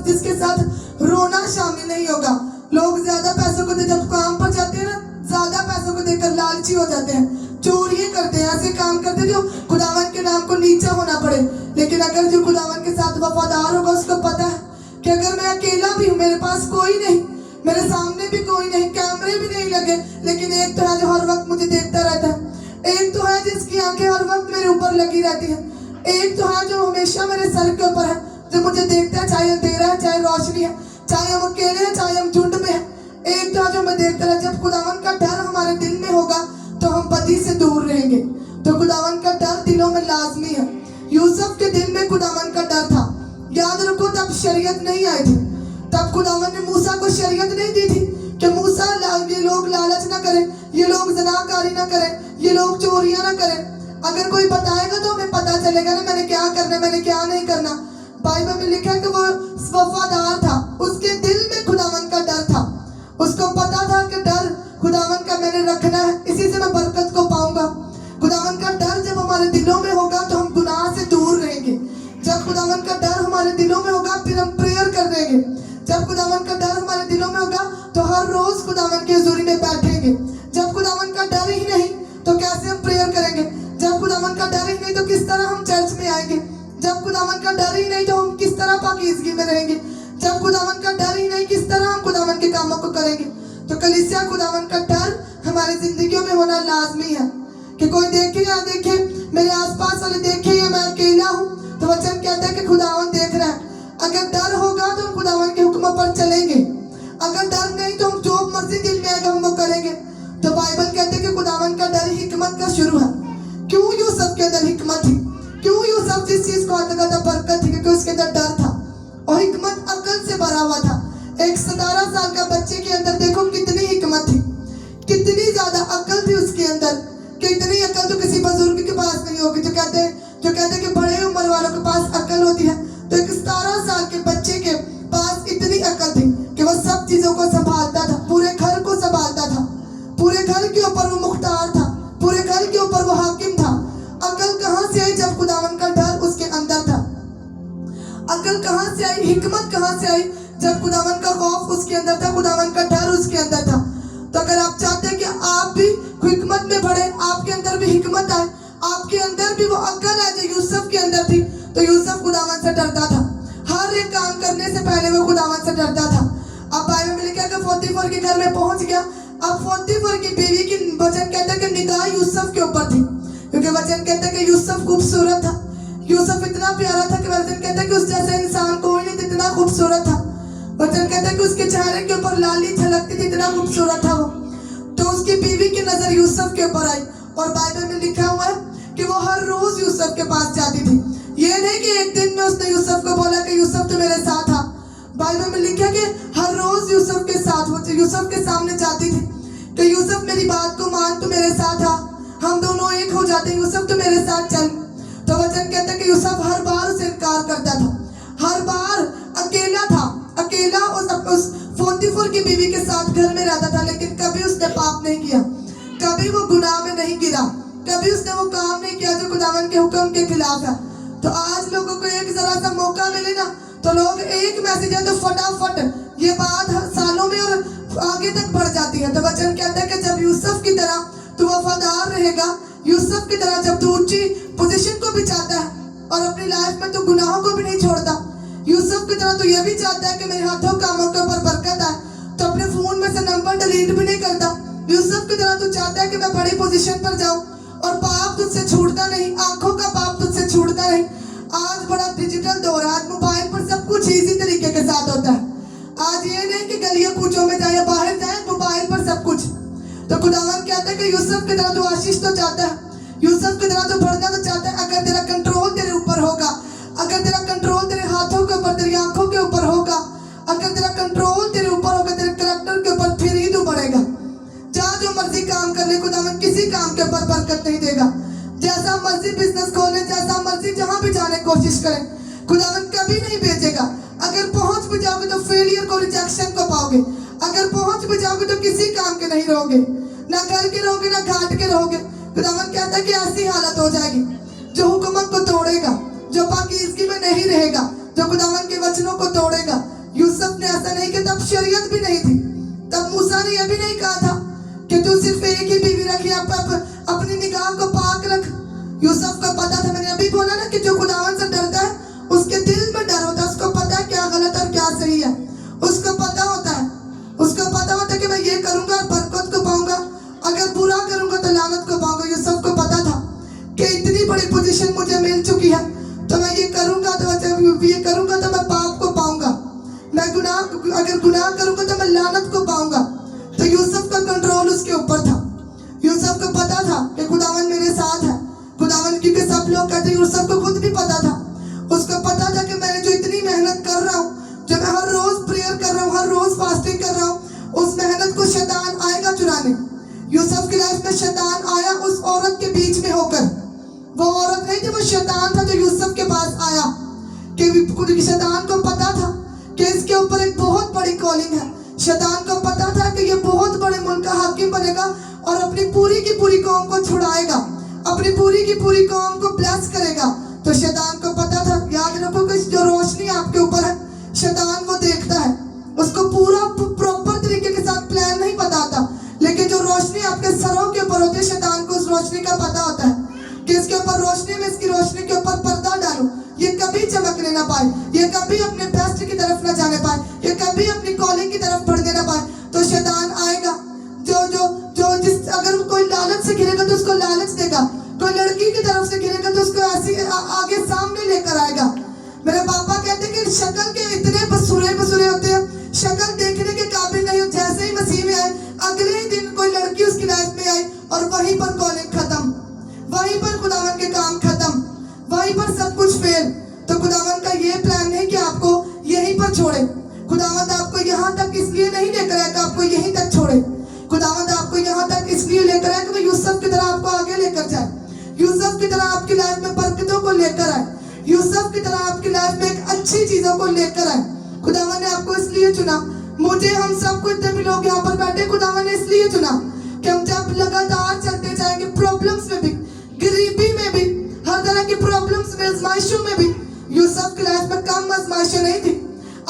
S1: जिसके साथ रोना शामिल नहीं होगा। लोग ज्यादा पैसों को जब काम पर जाते हैं ना, ज्यादा पैसों को देखकर लालची हो जाते हैं, चोरियां करते हैं, ऐसे काम करते हैं जो खुदावन के नाम को नीचा होना पड़े। लेकिन अगर जो खुदावन के साथ वफादार होगा, उसको पता है कि अगर मैं अकेला भी हूँ, मेरे पास कोई नहीं, मेरे सामने भी कोई नहीं, कैमरे भी नहीं लगे, लेकिन एक तो है जो हर वक्त मुझे देखता रहता है, एक तो है जिसकी आंखें हर वक्त मेरे ऊपर लगी रहती है, एक तो है जो हमेशा मेरे सर के ऊपर है, जो मुझे देखता है, चाहे अंधेरा है, चाहे रोशनी है, चाहे हम अकेले हैं, चाहे हम झुंड में हैं, एक तो जो मैं देखता रहा। जब खुदावन का डर हमारे दिल में होगा तो हम बदी से दूर रहेंगे। तो खुदावन का डर दिलों में लाजमी है। यूसुफ के दिल में खुदावन का डर था। याद रखो, तब शरीयत नहीं आई थी, तब खुदावन ने मूसा को शरीयत नहीं दी थी कि मूसा ये लोग लालच ना करें, ये लोग ज़नाकारी ना करें, ये लोग चोरियां ना करें। अगर कोई बताएगा तो हमें पता चलेगा ना मैंने क्या करना, मैंने क्या नहीं करना। बाइबल में लिखा है कि वो वफादार था, उसके दिल में खुदावन का डर था, उसको पता था कि डर खुदावन का मैंने रखना है, इसी से मैं बरकत को पाऊंगा। खुदावन का डर जब हमारे दिलों में होगा तो हम गुनाह से दूर रहेंगे। जब खुदावन का डर हमारे दिलों में होगा फिर हम प्रेयर कर देंगे। जब खुदावन का डर हमारे दिलों में होगा तो हर रोज खुदावन की हुजूरी में बैठेंगे। जब खुदावन का डर ही नहीं तो कैसे हम प्रेयर करेंगे? जब खुदावन का डर ही नहीं तो किस तरह हम चर्च में आएंगे? जब खुदावन का डर ही नहीं तो हम किस तरह पाकीज़गी में रहेंगे? जब खुदावन का डर ही नहीं, किस तरह हम खुदावन के कामों को करेंगे? तो कलीसिया, खुदावन का डर हमारी जिंदगियों में होना लाजमी है कि कोई देखे या देखे, मेरे आसपास वाले देखे या मैं अकेला हूँ, तो वचन कहता है कि खुदावन देख रहा है। अगर डर होगा तो हम खुदावन के हुक्मों पर चलेंगे, अगर डर नहीं तो हम जो मर्जी दिल में आएगा हम वो करेंगे। तो बाइबल कहते हैं कि खुदावन का डर हिकमत का शुरू है। क्यों यूसुफ के अंदर हिकमत थी? क्यों यूसुफ जिस चीज को हाथ लगा था बरकत थी? क्योंकि उसके अंदर डर था और हिकमत अकल से भरा हुआ था। एक 17 साल का बच्चे के अंदर देखो कितनी हिकमत थी, कितनी ज्यादा अकल थी उसके अंदर, कि इतनी अकल तो किसी बुजुर्ग के पास नहीं होगी। जो कहते हैं कि बड़े उम्र वालों के पास अकल होती है, तो एक 17 साल के बच्चे के पास इतनी अकल थी कि वह सब चीजों को संभालता था, पूरे घर को संभालता था, पूरे घर के ऊपर वो मुख्तार था, पूरे घर के ऊपर वो हाकिम था। अकल कहाँ से आई? जब खुदावन का डर उसके अंदर था। अकल कहाँ से आई? हिकमत कहाँ से आई? जब खुदावन का खौफ उसके अंदर था, खुदावन का डर उसके अंदर था। तो अगर आप चाहते हैं कि आप भी हिकमत में बढ़े, आपके अंदर भी हिकमत आए, आपके अंदर भी वो अकल आए जो यूसुफ के अंदर थी, तो यूसुफ खुदावन से डरता था। हर एक काम करने से पहले वो खुदावन से डरता था। अब बाइबल में लिखा कि पोतीफर के घर में पहुंच गया। अब पोतीफर की बीवी की वचन कहता है कि निगाह यूसुफ के ऊपर थी, क्योंकि वचन कहता है कि यूसुफ खूबसूरत था। यूसुफ इतना प्यारा था कि वचन कहता है कि उस जैसा इंसान कोई नहीं, इतना खूबसूरत था। वचन कहता है कि उसके चेहरे के ऊपर लाली छलकती थी, इतना खूबसूरत था वो। तो उसकी बीवी की नजर यूसुफ के ऊपर आई और बाइबल में लिखा हुआ है कि वो हर रोज यूसुफ के पास जाती थी। ये नहीं कि एक दिन में उसने यूसुफ को बोला कि यूसुफ तो मेरे साथ आ। बाइबल में लिखा कि हर रोज यूसुफ के साथ वो यूसुफ के सामने जाती थी कि यूसुफ मेरी बात को मान, तू मेरे साथ आ, हम दोनों एक हो जाते हैं, यूसुफ तो मेरे साथ चल। तो वचन कहता है कि यूसुफ हर बार उसे इनकार करता था, हर बार अकेला था, अकेला उस पोतीफर की बीवी के साथ घर में रहता था, लेकिन कभी उसने पाप नहीं किया, कभी वो गुनाह में नहीं गिरा, कभी उसने वो काम नहीं किया जो खुदावन के हुक्म के खिलाफ है। तो आज लोगों को एक जरा सा मौका मिले ना, तो लोग एक मैसेज है तो फटाफट ये बात सालों में और आगे तक बढ़ जाती है। तो वचन कहता है कि जब यूसुफ की तरह तू वफादार रहेगा, यूसुफ की तरह जब तू ऊंची पोजीशन को भी चाहता है और अपनी लाइफ में तू गुनाहों को भी नहीं छोड़ता, यूसुफ की तरह तू ये भी चाहता है कि मेरे हाथों कामों के ऊपर बरकत आए, तो अपने फोन में से नंबर डिलीट भी नहीं करता। यूसुफ की तरह तू चाहता है कि मैं बड़ी पोजीशन पर जाऊं और पाप तुझसे छूटता नहीं, आंखों का पाप तुझसे छूटता नहीं। आज बड़ा डिजिटल दौर है, आज मोबाइल पर सब कुछ इजी तरीके के साथ होता है। आज ये नहीं कि गलियों कूचों में जाए, बाहर जाए, मोबाइल पर सब कुछ। तो खुदावन कहता है कि यूसुफ की तरह तू आशीष तो चाहता है, यूसुफ की तरह तू बढ़ना तो चाहता है। अगर तेरा कंट्रोल तेरे ऊपर होगा, अगर तेरा कंट्रोल तेरे हाथों के ऊपर, तेरी आंखों के ऊपर होगा, अगर तेरा कंट्रोल तेरे ऊपर होगा, तेरे कैरेक्टर के ऊपर, फिर ही तू बढ़ेगा। जहाँ जो मर्जी काम कर ले, खुदावन किसी काम के ऊपर बरकत नहीं देगा। जैसा मर्जी बिजनेस खोले, जैसा मर्जी जहाँ भी जाने की कोशिश करें, खुदावन कभी नहीं भेजेगा। अगर पहुंच भी जाओगे तो फेलियर को, रिजेक्शन को पाओगे। अगर पहुंच भी जाओगे तो किसी काम के नहीं रहोगे, ना घर के रहोगे ना घाट के रहोगे। खुदावन कहता है कि ऐसी हालत हो जाएगी, जो हुकूमत को तोड़ेगा, जो पाकीज़गी में नहीं रहेगा, जो खुदावन के वचनों को तोड़ेगा। यूसुफ ने ऐसा नहीं किया, तब शरीयत भी नहीं थी, तब मूसा ने यह भी नहीं कहा था कि तू सिर्फ एक ही बीवी रखी, अपनी निगाह को पाक रख। यूसुफ को पता था, मैंने अभी बोला ना कि जो खुदावन से डरता है उसके दिल में डर होता है, उसको पता है क्या गलत और क्या सही है, उसको पता होता है, उसको पता होता है कि मैं ये करूंगा बरकत को पाऊंगा, अगर बुरा करूंगा तो लानत को पाऊंगा। यूसुफ को पता था कि इतनी बड़ी पोजीशन मुझे मिल चुकी है, तो मैं ये करूंगा तो मैं पाप को पाऊंगा, मैं अगर गुनाह करूंगा तो मैं लानत को पाऊंगा। तो यूसुफ का कंट्रोल उसके ऊपर था। यूसुफ को पता था कि खुदावन मेरे साथ है, खुदावन, क्योंकि सब लोग कहते हैं, यूसुफ को खुद भी पता था, उसको पता था कि मैंने जो इतनी मेहनत कर रहा हूँ, जो मैं हर रोज प्रेयर कर रहा हूँ, हर रोज फास्टिंग कर रहा हूँ, उस मेहनत को शैतान आएगा चुराने। यूसुफ की लाइफ में शैतान आया उस औरत के बीच में होकर। वो औरत नहीं थी, वो शैतान था जो यूसुफ के पास आया, कि शैतान को पता था कि इसके ऊपर एक बहुत बड़ी कॉलिंग है। शैतान को पता था कि ये बहुत बड़े मुल्क का हाकिम बनेगा और अपनी पूरी की पूरी कौम को छुड़ाएगा, अपनी पूरी की पूरी कौम को ब्लेस करेगा। तो शैतान को पता था, याद रखो कि जो रोशनी आपके ऊपर है, शैतान वो देखता है, उसको पूरा प्रॉपर तरीके के साथ प्लान नहीं बताता, लेकिन जो रोशनी आपके सरों के ऊपर होती है, शैतान को उस रोशनी का पता होता है कि इसके ऊपर रोशनी में, इसकी रोशनी के ऊपर पर्दा डालो, ये कभी चमकने ना पाए, ये कभी अपने बेस्ट की तरफ ना जाने पाए। लड़की की तरफ से गिरेगा तो उसको ऐसे आगे सामने लेकर आएगा। मेरे पापा कहते हैं कि शक्ल के इतने बसूरे बसूरे होते हैं, शक्ल देखने के काबिल नहीं हो। जैसे ही मसीह में आए अगले ही दिन कोई लड़की उसकी लाइफ में आई और वहीं पर कॉलिंग खत्म, वहीं पर खुदावन के काम खत्म, वहीं पर सब कुछ फेल। तो खुदावन का ये प्लान नहीं कि आपको यहीं पर छोड़े। खुदावंद आपको यहाँ तक इसलिए नहीं लेकर आया कि आपको यहीं तक छोड़े। खुदावंद आपको यहाँ तक इसलिए लेकर आया कि वो यूसुफ की तरह आपको आगे लेकर जाए, यूसुफ की तरह आपकी लाइफ में बरकतों को लेकर आए, यूसुफ की तरह आपकी लाइफ में एक अच्छी चीजों को लेकर आए। खुदावन ने आपको इसलिए चुना, मुझे, हम सबको, इतने भी लोग यहाँ पर बैठे, खुदावन ने इसलिए चुना कि हम जब लगातार चलते जाएंगे, प्रॉब्लम्स में भी, गरीबी में भी, हर तरह की प्रॉब्लम्स में, आजमाइशों में भी। यूसुफ की लाइफ में कम आजमाइशें नहीं थी।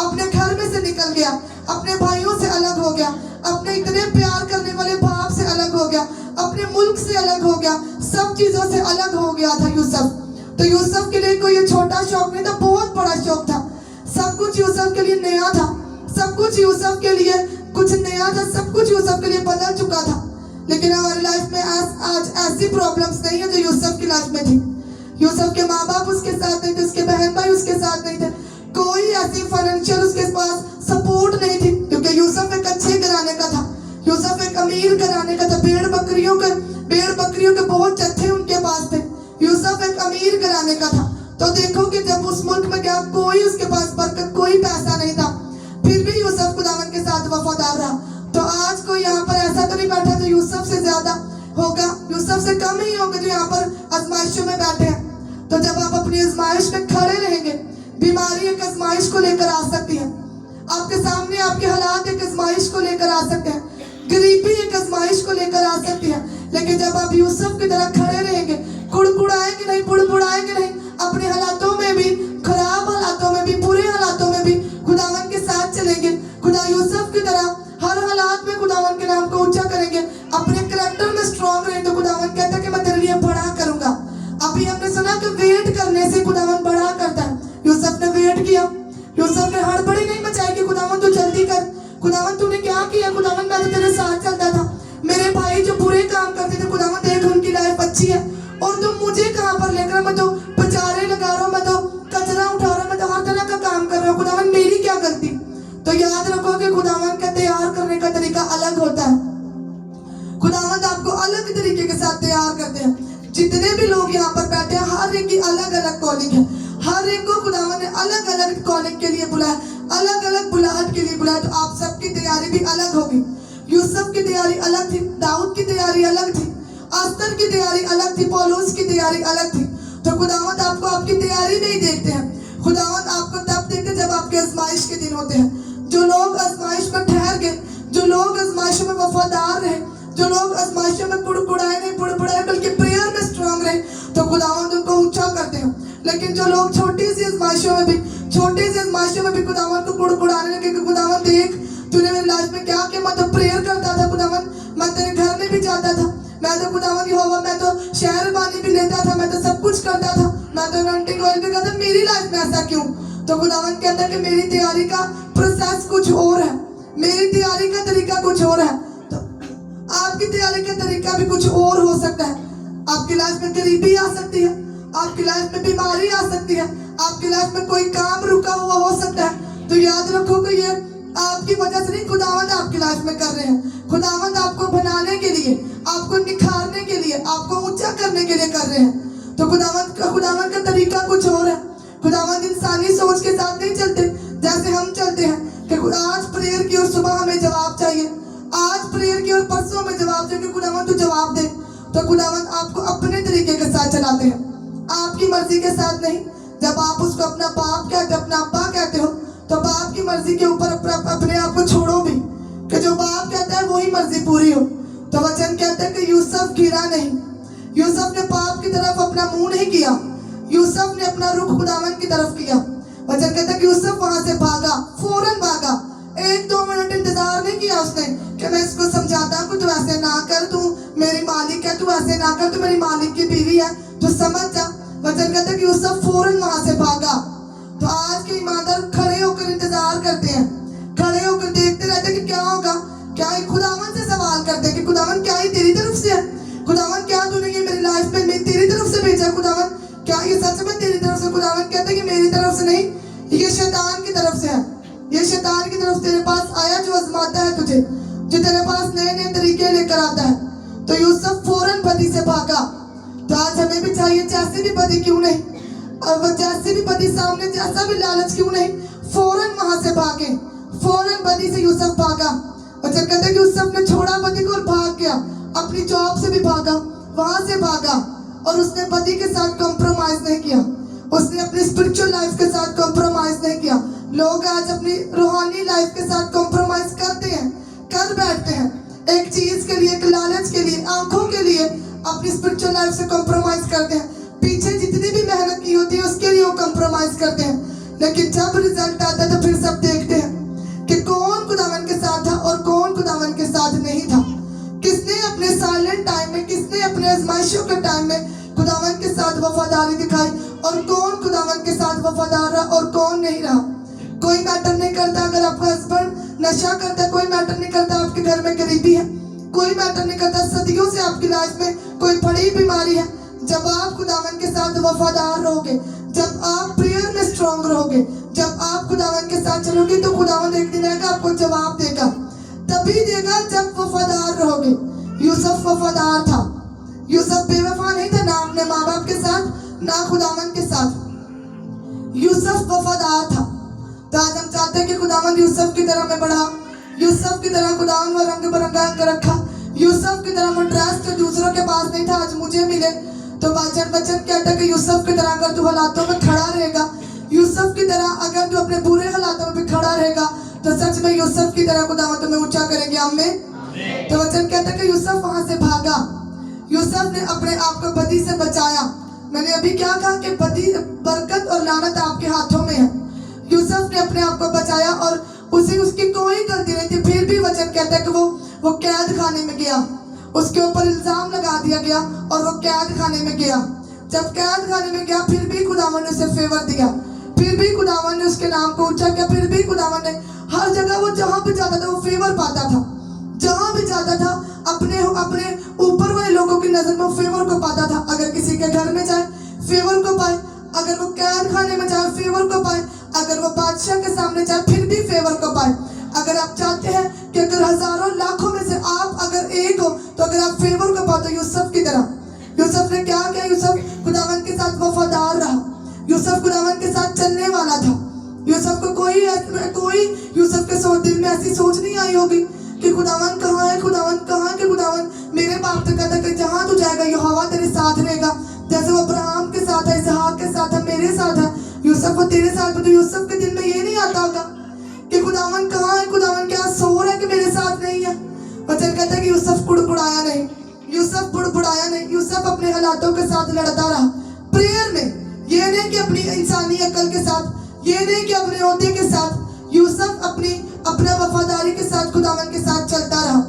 S1: अपने घर में से निकल गया, अपने भाइयों से अलग हो गया, अपने इतने प्यार करने वाले बाप से अलग हो गया, अपने मुल्क से अलग हो गया, सब चीजों से अलग हो गया था यूसुफ। तो यूसुफ के लिए कोई छोटा शौक नहीं था, बहुत बड़ा शौक था। सब कुछ यूसुफ के लिए नया था, सब कुछ यूसुफ के लिए कुछ नया था, सब कुछ यूसुफ के लिए बदल चुका था। लेकिन हमारी लाइफ में आज ऐसी प्रॉब्लम्स नहीं है जो यूसुफ की लाइफ में थी। यूसुफ के माँ बाप उसके साथ नहीं थे, उसके बहन भाई उसके साथ नहीं थे, कोई ऐसी फाइनेंशियल उसके पास सपोर्ट नहीं थी, क्योंकि यूसुफ एक अच्छे घराने का था, यूसुफ एक अमीर घराने का था। भेड़ बकरियों के बहुत जत्थे उनके पास थे। यूसुफ एक अमीर घराने का था। तो देखो कि जब उस मुल्क में गया, कोई उसके पास बरकत, कोई पैसा नहीं था, फिर भी यूसुफ खुदावन के साथ वफादार रहा। तो आज कोई यहाँ पर ऐसा तो नहीं बैठा जो यूसुफ से ज्यादा होगा, यूसुफ से कम ही होगा जो यहाँ पर आजमाइशों में बैठे हैं। तो जब आप अपनी आजमाइश में खड़े रहेंगे, बीमारी एक आजमाइश को लेकर आ सकती है, आपके सामने आपके हालात एक आजमाइश को लेकर आ सकते हैं, गरीबी एक आजमाइश को लेकर आ सकती है। लेकिन जब आप यूसुफ की तरह खड़े रहेंगे, कुड़कुड़ाएंगे नहीं, बुड़बुड़ाएंगे नहीं, अपने हालातों में भी, खराब हालातों में भी, बुरे हालातों में भी खुदावन के साथ चलेंगे, खुदा यूसुफ की तरह हर हालात में खुदावन के नाम को ऊंचा करेंगे, अपने कैरेक्टर में स्ट्रॉन्ग रहेंगे, तो खुदावन कहता है कि मैं तेरे लिए बड़ा करूंगा। अभी हमने सुना कि वेट करने से खुदावन बड़ा करता है। यूसुफ ने वेट किया, यूसुफ ने हड़बड़ी नहीं मचाई कि खुदावन तू जल्दी कर, खुदावन तूने क्या किया, खुदावन मैं तो तेरे साथ चलता था, मेरे भाई जो बुरे काम करते थे खुदावन देख उनकी लाइफ अच्छी है, और तुम मुझे कहाँ पर लेकर, मैं तो पचारे लगा रहा हूँ, मैं तो कचरा उठा रहा हूँ, मैं तो हर तरह का काम कर रहा हूँ, खुदावन मेरी क्या गलती। तो याद रखो कि खुदावन का तैयार करने का तरीका अलग होता है। खुदावन आपको अलग तरीके के साथ तैयार करते हैं। जितने भी लोग यहाँ पर बैठे हैं, हर एक की अलग अलग कॉलिंग है, हर एक को खुदावन ने अलग अलग कॉलिंग के लिए बुलाया, अलग अलग बुलाहट के लिए बुलाया। तो आप सबकी तैयारी भी अलग होगी। यूसुफ की तैयारी अलग थी, दाऊद की तैयारी अलग थी, अस्तर की तैयारी अलग थी, पौलुस की तैयारी अलग थी। तो खुदावंद आपको आपकी तैयारी नहीं देखते हैं, खुदावंद आपको तब देखते हैं जब आपके आजमाइश के दिन होते हैं। जो लोग आजमाइश में ठहर गए, जो लोग आजमाइश में वफादार रहे, जो लोग आजमाइशों में कुड़कुड़ाए नहीं, बुड़बुड़ाए, बल्कि प्रेयर में स्ट्रांग रहे, तो खुदावंद उनको ऊंचा करते हैं। लेकिन जो लोग छोटी सी आजमाइशों में भी खुदावंद को कुड़कुड़ाने लगे कि खुदावंद देख तूने मेरी लाइफ में क्या किया, मैं तो प्रेयर करता था खुदावंद, मैं तेरे घर में भी जाता था, मैं तो खुदावंद यहोवा, मैं तो शहरबानी भी लेता था, मैं तो सब कुछ करता था, मैं तो अनॉइंटिंग ऑयल भी करता, मेरी लाइफ में ऐसा क्यों। तो खुदावंद कहता है कि मेरी तैयारी का प्रोसेस कुछ और है, मेरी तैयारी का तरीका कुछ और है। तो आपकी तैयारी का तरीका भी कुछ और हो सकता है। आपकी लाइफ में गरीबी आ सकती है, आपकी लाइफ में बीमारी आ सकती है, आपकी लाइफ में कोई काम रुका हुआ हो सकता है। तो याद रखो कि ये आपकी वजह से नहीं, खुदावंद आपकी लाइफ में कर रहे हैं। खुदावंद आपको बनाने के लिए, आपको निखारने के लिए, आपको ऊंचा करने के लिए कर रहे हैं। तो खुदावंद का तरीका कुछ और है। खुदावंद इंसानी सोच के साथ नहीं चलते जैसे हम चलते हैं कि आज प्रेयर की और सुबह हमें जवाब चाहिए, आज प्रेयर की और परसों में जवाब चाहिए कि खुदावंद तू जवाब दे। तो खुदावंद आपको अपने तरीके के साथ चलाते हैं, आपकी मर्जी के साथ नहीं। जब आप उसको अपना बाप कहते, अपना अब्बा कहते हो, तो बाप की मर्जी के ऊपर अपने आप को छोड़ो भी, कि जो बाप कहता है वही मर्जी पूरी हो। तो वचन कहता है कि यूसुफ गिरा नहीं, यूसुफ ने पाप की तरफ अपना मुंह नहीं किया, यूसुफ ने अपना रुख खुदावंद की तरफ किया। वचन कहता है कि यूसुफ वहां से भागा, फौरन भागा, 1-2 मिनट इंतजार नहीं किया उसने कि मैं इसको समझाता हूँ तू ऐसे ना कर, तू मेरी मालिक है, तू ऐसे ना कर, तू मेरी मालिक की बीवी है, तू समझ जा। वचन कहता है कि यूसुफ फौरन वहां से भागा। तो आज के ईमानदार खड़े होकर इंतजार करते हैं, खड़े होकर देखते रहते हैं कि क्या होगा, क्या खुदावंद से सवाल करते हैं कि खुदावंद क्या ही तेरी तरफ से है, खुदावंद क्या तूने ये मेरी लाइफ में तेरी तरफ से भेजा खुदावन? क्या ये सच में तेरी तरफ से? खुदावन कहते कि मेरी तरफ से नहीं, ये शैतान की तरफ से है। ये शैतान की तरफ तेरे पास आया जो आजमाता है तुझे, जो तेरे पास नए नए तरीके लेकर आता है। तो यूसुफ फौरन बदी से भागा। तो आज हमें भी चाहिए, जैसे भी बदी क्यों नहीं, अब जैसे भी बदी सामने, जैसा भी लालच क्यों नहीं, फौरन वहां से भागे। फौरन बदी से यूसुफ भागा। और जब कहते कि यूसुफ ने छोड़ा बदी को और भाग गया, अपनी जॉब से भी भागा, वहां से भागा, और उसने बदी के साथ कॉम्प्रोमाइज नहीं किया। उसने अपनी स्पिरिचुअल लाइफ के साथ कॉम्प्रोमाइज नहीं किया। लोग आज अपनी रूहानी लाइफ के साथ कॉम्प्रोमाइज करते हैं, कर बैठते हैं, एक चीज के लिए, एक लालच के लिए, आंखों के लिए अपनी स्पिरिचुअल लाइफ से कॉम्प्रोमाइज करते हैं। पीछे जितनी भी मेहनत की होती है उसके लिए वो कॉम्प्रोमाइज करते हैं। लेकिन जब रिजल्ट आता है तो फिर सब देखते हैं कि कौन खुदावन के साथ था और कौन खुदावन के साथ नहीं था। किसने अपने साइलेंट टाइम में, किसने अपने आजमाइशों के टाइम में खुदावन के साथ वफादारी दिखाई और कौन खुदावन के साथ वफादार रहा और कौन नहीं रहा। कोई मैटर नहीं करता अगर आपका हस्बैंड नशा करता है, कोई मैटर नहीं करता आपके घर में गरीबी है, कोई मैटर नहीं करता सदियों से आपकी लाइफ में कोई बड़ी बीमारी है। जब आप खुदावन के साथ वफादार रहोगे, जब आप प्रेयर में स्ट्रांग रहोगे, जब आप खुदावन के साथ चलोगे, तो खुदावन एक दिन आएगा आपको जवाब देगा। तभी देगा जब वफादार रहोगे। यूसुफ वफादार था। यूसुफ बेवफा नहीं था, ना अपने माँ बाप के साथ, ना खुदावन के साथ। यूसुफ वफादार था। तो आज हम चाहते हैं कि खुदावन यूसुफ की तरह में बढ़ा, यूसुफ की तरह खुदावन वो रंग बिरंगा कर रखा, यूसुफ की तरह वो ट्रस्ट जो दूसरों के पास नहीं था आज मुझे मिले। तो वचन कहता है कि यूसुफ की तरह अगर तू हालातों में खड़ा रहेगा, यूसुफ की तरह अगर तू अपने बुरे हालातों में भी खड़ा रहेगा, तो सच में यूसुफ की तरह खुदावन तुम्हें ऊंचा करेंगे। आमीन। तो वचन कहता है कि यूसुफ वहां से भागा। यूसुफ ने अपने आप को बदी से बचाया। मैंने अभी क्या कहा कि बदी, बरकत और लानत आपके हाथों में है। यूसुफ ने अपने आप को बचाया और उसकी कोई गलती नहीं थी, फिर भी वचन कहता है कि वो कैद खाने में गया। उसके ऊपर इल्जाम लगा दिया गया और वो कैद खाने में गया। जब कैद खाने में गया फिर भी खुदावन ने उसे फेवर दिया, फिर भी खुदावन ने उसके नाम को ऊंचा किया, फिर भी खुदावन ने हर जगह वो जहां भी जाता था वो फेवर पाता था। जहां भी जाता था अपने ऊपर वाले लोगों की नजर में फेवर को पाता था। अगर किसी के घर में जाए फेवर को पाए, अगर वो कैद खाने में जाए फेवर को पाए, अगर वो बादशाह के सामने जाए फिर भी फेवर को पाए। अगर आप चाहते हैं कि अगर हजारों लाखों में से आप अगर एक हो, तो अगर आप फेवर को पाओ तो यूसुफ की तरह। यूसुफ ने क्या किया? यूसुफ खुदावन के साथ वफादार रहा। यूसुफ खुदावन के साथ चलने वाला था। यूसुफ को कोई यूसुफ के दिल में ऐसी सोच नहीं आई होगी कि खुदावन कहाँ है, खुदावन कहाँ है, कि खुदावन मेरे बाप से कहता कि जहाँ तू जाएगा यहोवा तेरे साथ रहेगा। जैसे वो अब्राहम के साथ है, इसहाक के साथ है, मेरे साथ है, यूसुफ वो तेरे साथ। तो यूसुफ के दिल में ये नहीं आता होगा कि खुदावन कहाँ है, खुदावन क्या सोर है कि मेरे साथ नहीं है। वचन कहता है कि यूसुफ कुड़कुड़ाया नहीं, यूसुफ बुड़बुड़ाया नहीं। यूसुफ अपने हालातों के साथ लड़ता रहा प्रेयर में। ये नहीं कि अपनी इंसानी अकल के साथ, ये नहीं कि अपने ओहदे के साथ। यूसुफ अपना वफादारी के साथ खुदावन के साथ चलता रहा।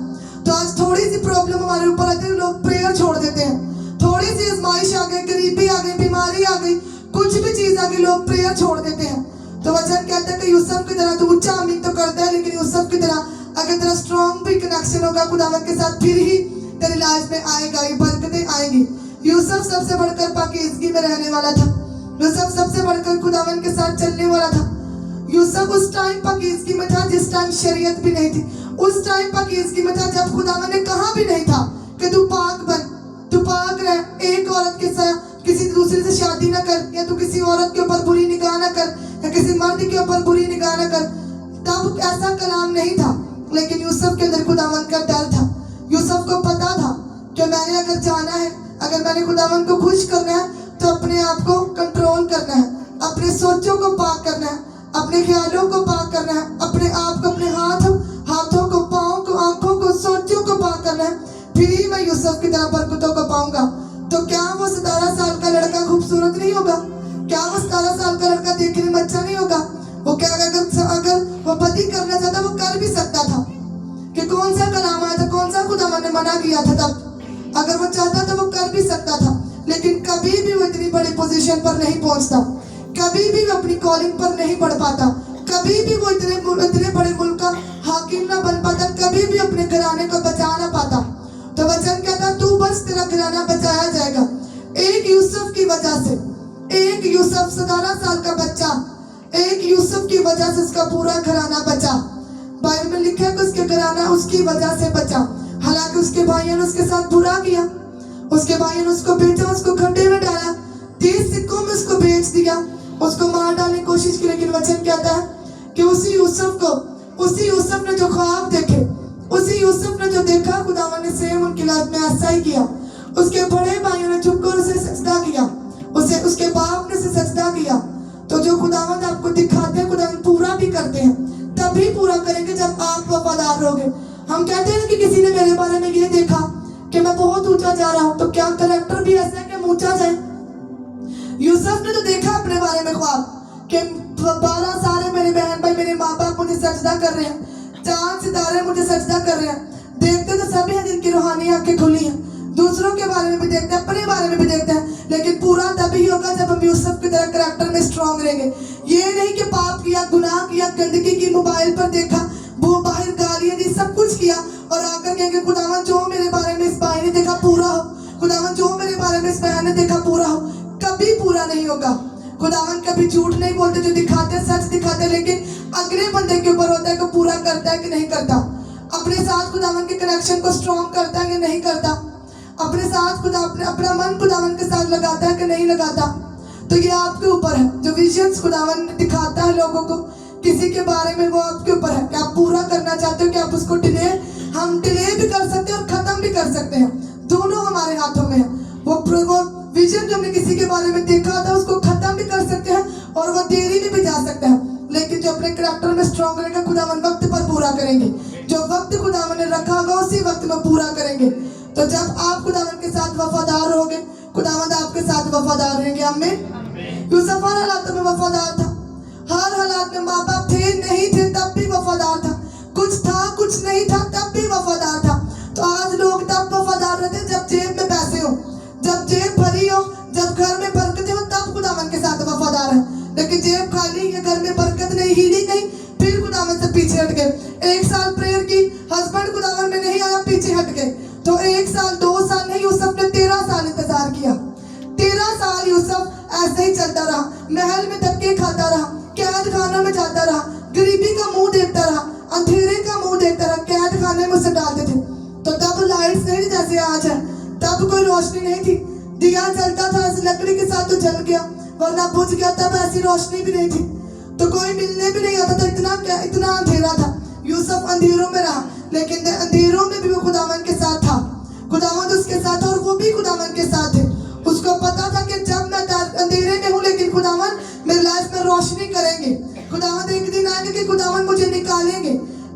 S1: तो आज थोड़ी सी प्रॉब्लम हमारे ऊपर आती है, लोग प्रेयर छोड़ देते हैं। थोड़ी सी आजमाइश आ गई, गरीबी आ गई, बीमारी आ गई, कुछ भी चीज आ गई, लोग प्रेयर छोड़ देते हैं। तो वचन कहता है कि यूसुफ की तरह तू ऊंचा आमीन तो करता है, लेकिन यूसुफ की तरह अगर तेरा स्ट्रॉन्ग भी कनेक्शन होगा खुदावन के साथ, फिर ही तेरी लाइफ में आएगा, ये बरकतें आएंगी। यूसुफ सबसे बढ़कर पाकीज़गी में रहने वाला था। यूसुफ सबसे बढ़कर खुदावन के साथ चलने वाला था। यूसुफ उस टाइम पाकीज़गी में था जिस टाइम शरीयत भी नहीं थी। उस टाइम पाकीज़गी में था जब खुदावन ने कहा भी नहीं था कि तू पाक बन, तू पाक रह, एक औरत के साथ किसी दूसरे से शादी ना कर, या तू किसी औरत के ऊपर बुरी निगाह ना कर, या किसी मर्द के ऊपर बुरी निगाह ना कर। तब ऐसा कलाम नहीं था, लेकिन यूसुफ के अंदर खुदावन का डर था। यूसुफ को पता था कि मैंने अगर जाना है, अगर मैंने खुदावन को खुश करना है, तो अपने आप को कंट्रोल करना है, अपने सोचों को पाक करना है, अपने ख्यालों को पाक करना है, अपने आप को, अपने हाथों को, पाँव को, आंखों को, सोचों को पाक करना है। फिर ही मैं यूसुफ की तरह बरकतों को पाऊंगा। तो क्या वो 17 साल का लड़का खूबसूरत नहीं होगा? क्या वो 17 साल का लड़का देखने में अच्छा नहीं होगा? वो क्या अगर वो बदी करना चाहता वो कर भी सकता था। कि कौन सा कलाम आया था, कौन सा खुदावन ने मना किया था? तब अगर वो चाहता तो वो कर भी सकता था, लेकिन कभी भी वो इतनी बड़ी पोजीशन पर नहीं पहुंचता, कभी भी वो अपनी कॉलिंग पर नहीं बढ़ पाता, कभी भी वो इतने बड़े मुल्क का हाकिम ना बन पाता, कभी भी अपने घराने को बचा ना पाता। तो वचन कहता तू बस तेरा घराना बचाया जाएगा, एक यूसुफ की वजह से, एक यूसुफ 17 साल का बच्चा, एक यूसुफ की वजह से उसका पूरा घराना बचा। बाइबल में लिखा है कि उसके घराना उसकी वजह से बचा। हालांकि उसके भाइयों ने उसके साथ बुरा किया, उसके भाइयों ने उसको बेचा, उसको खड्डे में डाला, 30 सिक्कों में उसको बेच दिया, उसको मार डालने की कोशिश की। लेकिन वचन कहता है कि उसी यूसुफ ने जो ख्वाब देखे, उसी यूसुफ ने जो देखा, खुदावन ने सेम उनकी लाइफ में ऐसा ही किया। उसके बड़े भाइयों ने झुककर उसे सजदा किया, उसके बाप ने उसे सजदा किया। तो जो खुदावंद आपको दिखाते हैं, खुदावंद पूरा भी करते हैं। तभी पूरा करेंगे जब आप वफादार रहोगे। हम कहते हैं कि किसी ने मेरे बारे में ये देखा कि मैं बहुत ऊंचा जा रहा हूं, तो क्या कैरेक्टर भी ऐसा है कि हम ऊंचा जाए? यूसुफ ने तो देखा अपने बारे में ख्वाब कि 12 सारे मेरे बहन भाई, मेरे माँ बाप मुझे सजदा कर रहे हैं, चांद सितारे मुझे सजदा कर रहे हैं। देखते तो सभी हैं जिनकी रूहानी आंखें खुली हैं, दूसरों के बारे में भी देखते हैं, अपने बारे में भी देखते हैं। लेकिन पूरा तभी होगा जब हम यूसुफ की तरह कैरेक्टर में स्ट्रांग रहेंगे। ये नहीं कि पाप किया, गुनाह किया, गंदगी की, मोबाइल पर देखा, वो बाहर गालियां दी, सब कुछ किया और आकर कहेंगे खुदावन जो मेरे बारे में इस भाई ने देखा पूरा हो, खुदावन जो मेरे बारे में इस बहन ने देखा पूरा हो। कभी पूरा नहीं होगा। खुदावन कभी झूठ नहीं बोलते, जो दिखाते सच दिखाते, लेकिन अगले बंदे के ऊपर होता है कि पूरा करता है कि नहीं करता। अपने साथ खुदावन के कनेक्शन को स्ट्रॉन्ग करता है कि नहीं करता। अपने साथ अपना मन खुदावन के साथ लगाता है कि नहीं लगाता। तो ये आपके ऊपर है। जो विजन्स खुदावन दिखाता है लोगों को किसी के बारे में, वो आपके ऊपर है कि आप पूरा करना चाहते हो कि आप उसको हम डिले भी कर सकते हैं और खत्म भी कर सकते हैं। दोनों हमारे हाथों में है। वो विजन जो हमने किसी के बारे में देखा था उसको खत्म भी कर सकते हैं और वो देरी में भी जा सकता है। लेकिन जो अपने कैरेक्टर में स्ट्रॉन्ग रहेगा, खुदावन वक्त पर पूरा करेंगे। जो वक्त खुदावन ने रखा होगा उसी वक्त में पूरा करेंगे। तो जब आप खुदावन के साथ वफादार होगे, खुदावंद आपके साथ वफादार रहेंगे। आमीन। यूसुफ हर हालात में वफादार था। हर हालात में माँ बाप थे नहीं थे तब भी वफादार था, कुछ था कुछ नहीं था तब भी वफादार था। तो आज लोग तब वफादार रहते जब जेब में पैसे हो, जब जेब भरी हो, जब घर में बरकत हो, तब खुदावन के साथ वफादार है। लेकिन जेब खाली है, घर में बरकत नहीं, हीलिंग नहीं, फिर खुदावन से पीछे हट गए। 1 साल प्रेयर की, हस्बैंड खुदावन में नहीं आया, पीछे हट गए। तो 1 साल 2 साल नहीं, यूसुफ ने 13 साल इंतजार किया। 13 साल यूसुफ ऐसे ही चलता रहा, महल में धक्के खाता रहा, कैद खानों में जाता रहा, गरीबी का मुंह देखता रहा, अंधेरे का मुंह देखता रहा, कैद खाने में उसे डालते थे। तो तब लाइट्स नहीं थी जैसे आज है, तब कोई रोशनी नहीं थी, दिया जलता था ऐसे लकड़ी के साथ तो जल गया, वरना बुझ गया। तब ऐसी रोशनी भी नहीं थी, तो कोई मिलने भी नहीं आता था, इतना अंधेरा था। यूसुफ अंधेरों में रहा, लेकिन अंधेरों में भी वो खुदावन के साथ था। खुदावन उसके साथ था और वो भी खुदावन के साथ थे। उसको पता था कि जब मैं अंधेरे में हूँ, लेकिन खुदावन मेरी लाइफ में रोशनी करेंगे। खुदावन एक दिन आएगा कि खुदावन मुझे निकालेंगे,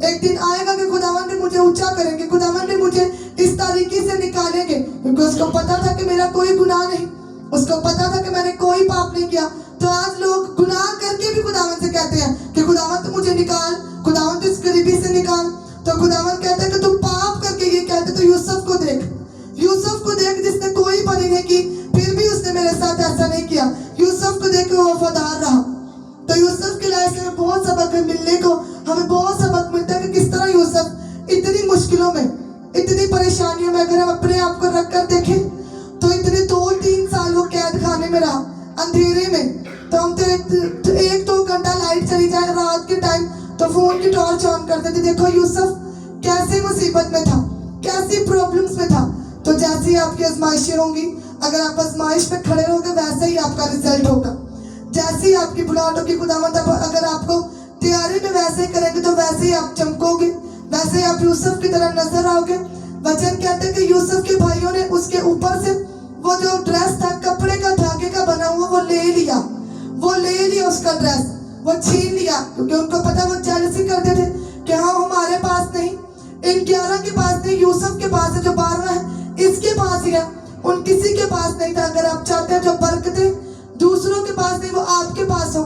S1: एक दिन आएगा कि खुदावन भी मुझे ऊंचा करेंगे, खुदावन भी मुझे इस तरीके से निकालेंगे। क्योंकि उसको पता था कि मेरा कोई गुनाह नहीं, उसको पता था कि मैंने कोई पाप नहीं किया। तो आज लोग गुनाह करके भी खुदावन से कहते हैं कि खुदावन तो मुझे निकाल, खुदावन तो इस गरीबी से निकाल। तो खुदावन कहता है कि तू पाप करके ये कहते, तो यूसुफ को देख, यूसुफ को देख जिसने कोई बड़ी नहीं की, फिर भी उसने मेरे साथ ऐसा नहीं किया। यूसुफ को देख के वो वफादार रहा। तो यूसुफ की लाइफ से बहुत सबक है मिलने को, हमें बहुत सबक मिलता है कि किस तरह यूसुफ इतनी मुश्किलों में, इतनी परेशानियों में, अगर हम अपने आप को रख कर देखें तो इतने 2-3 साल वो कैद खाने में रहा, अंधेरे में। तो हम तो 1-2 घंटा लाइट चली जाए रात के टाइम तो फोन की टॉर्च ऑन करते थे। देखो यूसुफ कैसे मुसीबत में था, कैसी प्रॉब्लम्स में था। तो जैसी आपकी आजमाइशें होंगी, अगर आप आजमाइश में खड़े रहोगे वैसे ही आपका रिजल्ट होगा। जैसी आपकी बुलाहट होगी, खुदावंद अगर आपको तैयारी में वैसे ही करेंगे तो वैसे ही आप चमकोगे, वैसे ही आप यूसुफ की तरह नजर आओगे। वचन कहते हैं कि यूसुफ के भाइयों ने उसके ऊपर से वो जो ड्रेस था कपड़े का धागे का बना हुआ वो ले लिया उसका ड्रेस, वो छीन लिया। क्योंकि उनको पता, वो जेलसी करते थे कि हाँ हमारे पास नहीं, इन 11 के पास नहीं, यूसुफ के पास है, जो 12 है इसके पास ही है, उन किसी के पास नहीं था। अगर आप चाहते हैं जो बरकतें दूसरों के पास नहीं वो आपके पास हो,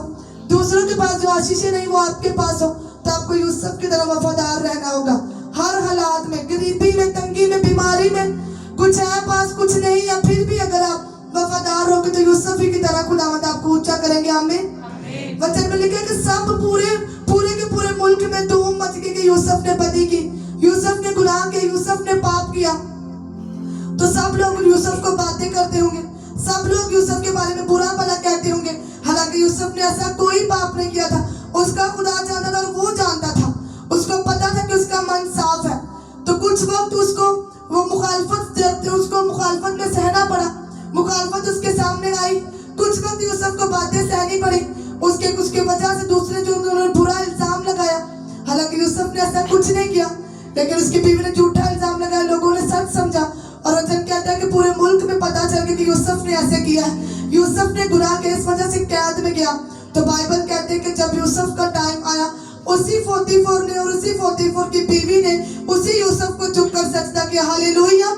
S1: दूसरों के पास जो आशीषें नहीं वो आपके पास हो, तो आपको यूसुफ की तरह वफादार रहना होगा। हर हालात में, गरीबी में, तंगी में, बीमारी में, कुछ है पास कुछ नहीं है, फिर भी अगर आप वफादार होगे तो यूसुफ की तरह खुदावंद आपको ऊंचा करेंगे। आमीन। वचन में लिखा है कि सब पूरे के पूरे मुल्क में धूम मच गई कि यूसुफ ने बदी की, यूसुफ ने गुनाह किया, यूसुफ ने पाप किया। तो सब लोग यूसुफ को बातें करते होंगे, ऐसा कोई पाप नहीं किया था। उसका खुदा जानता था और वो जानता था, उसको पता था कि उसका मन साफ है। तो कुछ वक्त उसको वो मुखालफत में सहना पड़ा, मुखालफत उसके सामने आई। कुछ वक्त यूसुफ को बातें सहनी पड़ी, उसके वजह से दूसरे जो उन्होंने बुरा इल्जाम लगाया। हालांकि यूसुफ ने ऐसा कुछ नहीं किया, लेकिन उसकी बीवी ने झूठा इल्जाम लगाया, लोगों ने सच समझा और वचन कहता है कि पूरे मुल्क में पता चल गया कि यूसुफ ने ऐसे किया है। यूसुफ ने गुनाह के इस वजह से कैद में गया। तो बाइबल कहते हैं कि जब यूसुफ का टाइम आया, उसी पोतीफर ने और उसी पोतीफर की बीवी ने उसी यूसुफ को झुककर सजदा किया। हालेलुया।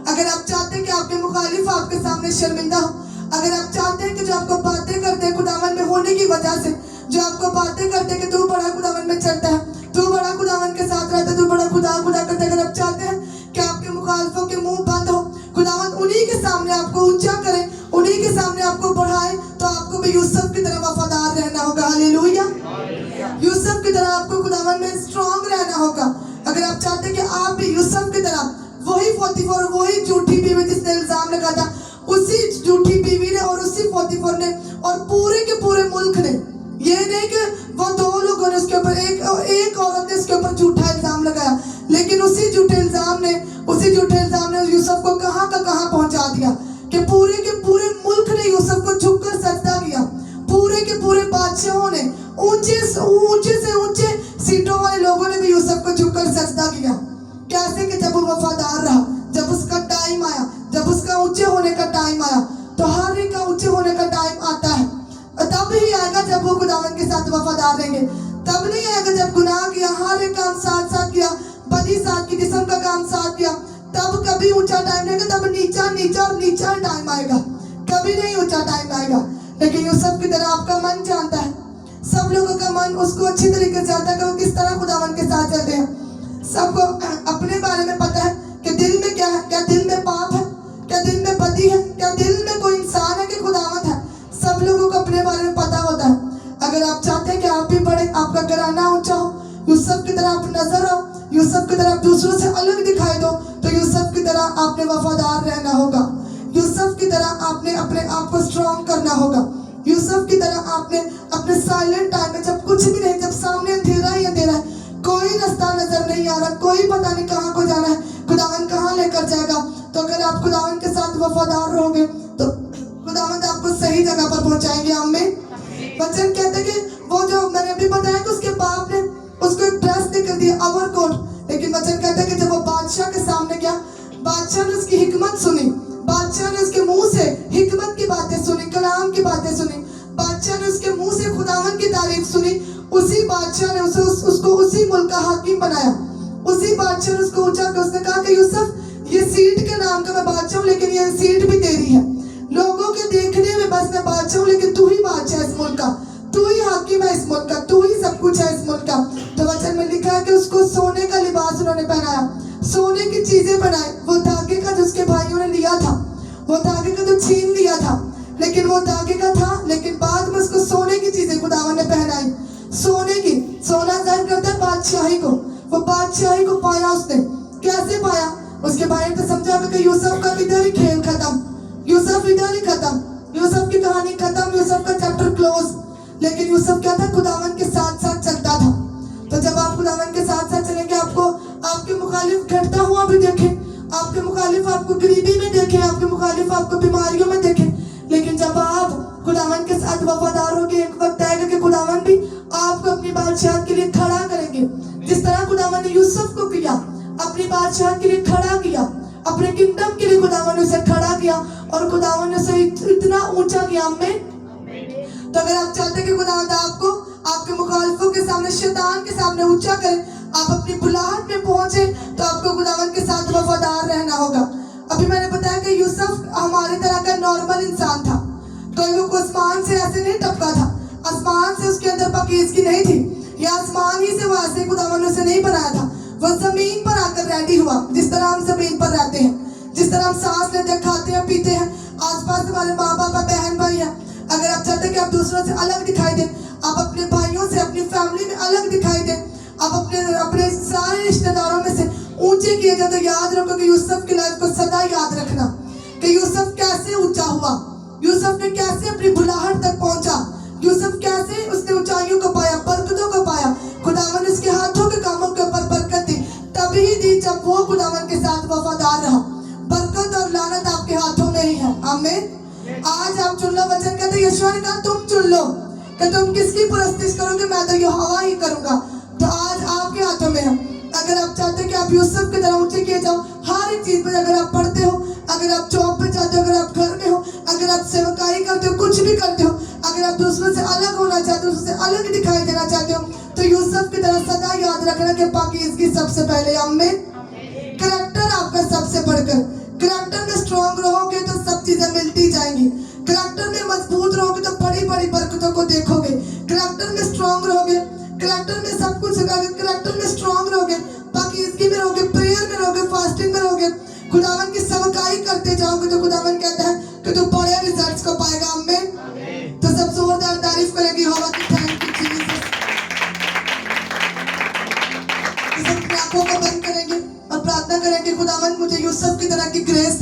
S1: अगर आप चाहते हैं कि आपके मुखालिफ आपके सामने शर्मिंदा हो, अगर आप चाहते हैं कि जो आपको बातें करते हैं खुदावन में होने की वजह से, जो आपको बातें करते हैं कि तू बड़ा खुदावन में चलता है, तू बड़ा खुदावन के साथ रहता है, तू बड़ा खुदा करता है, अगर आप चाहते हैं कि आपके मुखालिफों के मुंह बंद हो, खुदावन उन्हीं के सामने आपको ऊंचा करे, उन्हीं के सामने आपको बढ़ाए, तो आपको भी यूसुफ की तरह वफादार रहना होगा। हालेलुया। यूसुफ की तरह आपको खुदावन में स्ट्रांग रहना होगा। अगर आप चाहते हैं कि आप भी यूसुफ की तरह, वही पोतीफर, वही झूठी बीवी जिसने इल्जाम लगा था, उसी झूठी बीवी ने और उसी पोतीफर ने और पूरे के पूरे मुल्क ने, ये नहीं कि वो दो लोगों ने उसके ऊपर, एक औरत ने उसके ऊपर झूठा इल्जाम लगाया, लेकिन उसी झूठे इल्जाम ने यूसुफ को कहां का कहां पहुंचा दिया कि पूरे के पूरे मुल्क ने यूसुफ को झुककर सजदा किया। पूरे के पूरे बादशाहों ने, ऊंचे से ऊंचे सीटों वाले लोगों ने भी यूसुफ को झुककर सजदा किया। कैसे कि जब वो वफादार रहा, जब उसका टाइम आया, जब उसका ऊंचे होने का टाइम आया, तो हर एक का ऊंचे होने का टाइम आता है। तब ही आएगा जब वो खुदावन के साथ वफादार रहेंगे। तब नहीं आएगा जब गुनाह किया, हर एक काम साथ किया, बदी साथ की, जिस्म का काम साथ किया, तब कभी ऊंचा टाइम नहीं आएगा। तब नीचा टाइम आएगा, कभी नहीं ऊंचा टाइम आएगा। लेकिन यूसुफ की तरह आपका मन जानता है, सब लोगों का मन उसको अच्छी तरीके से जानता है कि वो किस तरह खुदावन के साथ चलते हैं। सबको अपने बारे में पता है कि दिल में क्या है, क्या दिल में पाप है, क्या दिल में बदी है, क्या दिल में कोई इंसान है कि खुदावंत है। सब लोगों को अपने बारे में पता होता है। अगर आप चाहते हैं कि आप भी बड़े, आपका घराना ऊंचा हो, यूसुफ की तरह आप नजर हो, यूसुफ की तरह दूसरों से अलग दिखाई दो, तो यूसुफ की तरह आपने वफादार रहना होगा। यूसुफ की तरह आपने अपने आप को स्ट्रॉन्ग करना होगा। यूसुफ की तरह आपने अपने साइलेंट टाइम में, जब कुछ भी नहीं, जब सामने अंधेरा ही अंधेरा है, कोई रास्ता नजर नहीं आ रहा, कोई पता नहीं कहाँ को जाना है, खुदावन कहाँ लेकर जाएगा, तो अगर आप खुदावन के साथ वफादार रहोगे तो खुदावन आपको सही जगह पर पहुंचाएंगे। आमीन। वचन कहते हैं कि वो जो मैंने अभी बताया कि उसके बाप ने उसको एक ड्रेस देकर दिया, ओवरकोट, लेकिन वचन कहते हैं कि जब वो बादशाह के सामने गया, बादशाह ने उसकी हिकमत सुनी, बादशाह ने उसके मुंह से हिकमत की बातें सुनी, कलाम की बातें सुनी, बादशाह ने उसके मुंह से खुदावन की तारीफ सुनी। उसी बादशाह ने उसको उसी मुल्क का हाकिम बनाया। उसी बादशाह ने उसको ऊंचा कर, उसने कहा कि यूसुफ, ये सीट के नाम का मैं बादशाह हूँ, लेकिन ये सीट भी तेरी है। लोगों के देखने में बस मैं बादशाह हूँ, लेकिन तू ही बादशाह है इस मुल्क का, तू ही हाकिम है इस मुल्क का, तू ही सब कुछ है इस मुल्क का। तो वचन में लिखा है कि उसको सोने का लिबास उन्होंने पहनाया, सोने की चीजें बनाई। वो धागे का जो उसके भाइयों ने लिया था, वो धागे का जो छीन लिया था, लेकिन वो धागे का था, लेकिन बाद में उसको सोने की चीजें खुदावन ने पहनाई। सोने की, सोना जाहिर करता है बादशाही को। वो बादशाही को पाया उसने, कैसे पाया? उसके भाई ने तो समझा कि यूसुफ का इधर ही खेल खत्म, यूसुफ इधर ही खत्म, यूसुफ की कहानी खत्म, यूसुफ का चैप्टर क्लोज। लेकिन यूसुफ क्या था? खुदावन के साथ साथ चलता था। तो जब आप खुदावन के साथ साथ चलेंगे, आपको आपके मुखालिफ घटता हुआ भी देखे, आपके मुखालिफ आपको गरीबी में देखे, आपके मुखालिफ आपको बीमारियों में देखे, लेकिन जब आप खुदावन के साथ वफादार होंगे, एक वक्त आएगा कि खुदावन भी आपको अपनी बादशाह के लिए खड़ा करेंगे। जिस तरह खुदावन ने यूसुफ को किया, अपनी बादशाह के लिए खड़ा किया, अपने किंगडम के लिए खुदावन ने उसे खड़ा किया और खुदावन ने उसे इतना ऊंचा किया। में तो अगर आप चाहते हैं कि खुदावंद आपको आपके मुखालिफों के सामने, शैतान के सामने ऊंचा करे, आप अपनी बुलाहट में पहुंचे, तो आपको खुदावंद के साथ वफादार रहना होगा। अभी मैंने बताया कि यूसुफ हमारी तरह का नॉर्मल इंसान था, कोई वो आसमान से ऐसे नहीं टपका था, आसमान से उसके अंदर पाकीज़गी नहीं थी, या आसमान ही से वो ऐसे खुदावंद ने उसे नहीं बनाया था। वो जमीन पर आकर रेडी हुआ, जिस तरह हम जमीन पर रहते हैं, जिस तरह हम सांस लेते हैं, खाते हैं, पीते हैं, आसपास हमारे माँ बाप है, बहन भाई है। अगर आप चाहते हैं कि आप दूसरों से अलग दिखाई दें, आप अपने भाइयों से, अपनी फैमिली में अलग दिखाई दें, आप अपने सारे रिश्तेदारों में से ऊंचे किए जाए, तो याद रखो कि यूसुफ की लाइफ को सदा याद रखना कि यूसुफ कैसे ऊंचा हुआ, यूसुफ ने कैसे अपनी बुलाहट तक पहुंचा, यूसुफ कैसे उसने ऊंचाइयों को पाया, बरकतों को पाया। खुदावन उसके हाथों के कामों के ऊपर बरकत दी, तभी दी जब वो खुदावन के साथ वफादार रहा। बरकत और लानत आपके हाथों में ही है। आमीन। आज आप चुन लो। वचन कहते यीशु ने कहा तुम चुन लो कि तुम किसकी परस्तिश करोगे, मैं तो यहोवा ही करूंगा। तो आज आपके हाथों में है। अगर आप चाहते हो कि आप यूसुफ की तरह ऊंचे किए जाओ, हर एक चीज में, अगर आप पढ़ते हो, अगर आप जॉब पे जाते हो, अगर आप घर में हो, अगर आप सेवकाई करते हो, कुछ भी करते हो, अगर आप दूसरों से अलग होना चाहते हो, उससे अलग दिखाई देना चाहते हो, तो यूसुफ की तरह सदा याद रखना कि पाकीज़गी सबसे पहले। आमीन। करैक्टर आपका सबसे बढ़कर, करैक्टर में स्ट्रांग रहोगे तो सब चीजें मिलती जाएंगी। करैक्टर में मजबूत रहोगे तो बड़ी बड़ी बरकतों को देखोगे। करैक्टर में स्ट्रांग रहोगे, करैक्टर में सब कुछ रहोगे, करैक्टर में स्ट्रांग रहोगे, पाकीज़गी में रहोगे, प्रेयर में रहोगे, फास्टिंग में रहोगे, खुदावन की सेवकाई करते जाओगे, तो खुदावन कहता है कि तू बड़े रिजल्ट्स को पाएगा। आमीन। तो सब जोरदार तारीफ करेंगे यहोवा की। Thank you Jesus. सब आंखों को बंद करेंगे और प्रार्थना करेंगे खुदावन मुझे यूसुफ की तरह की ग्रेस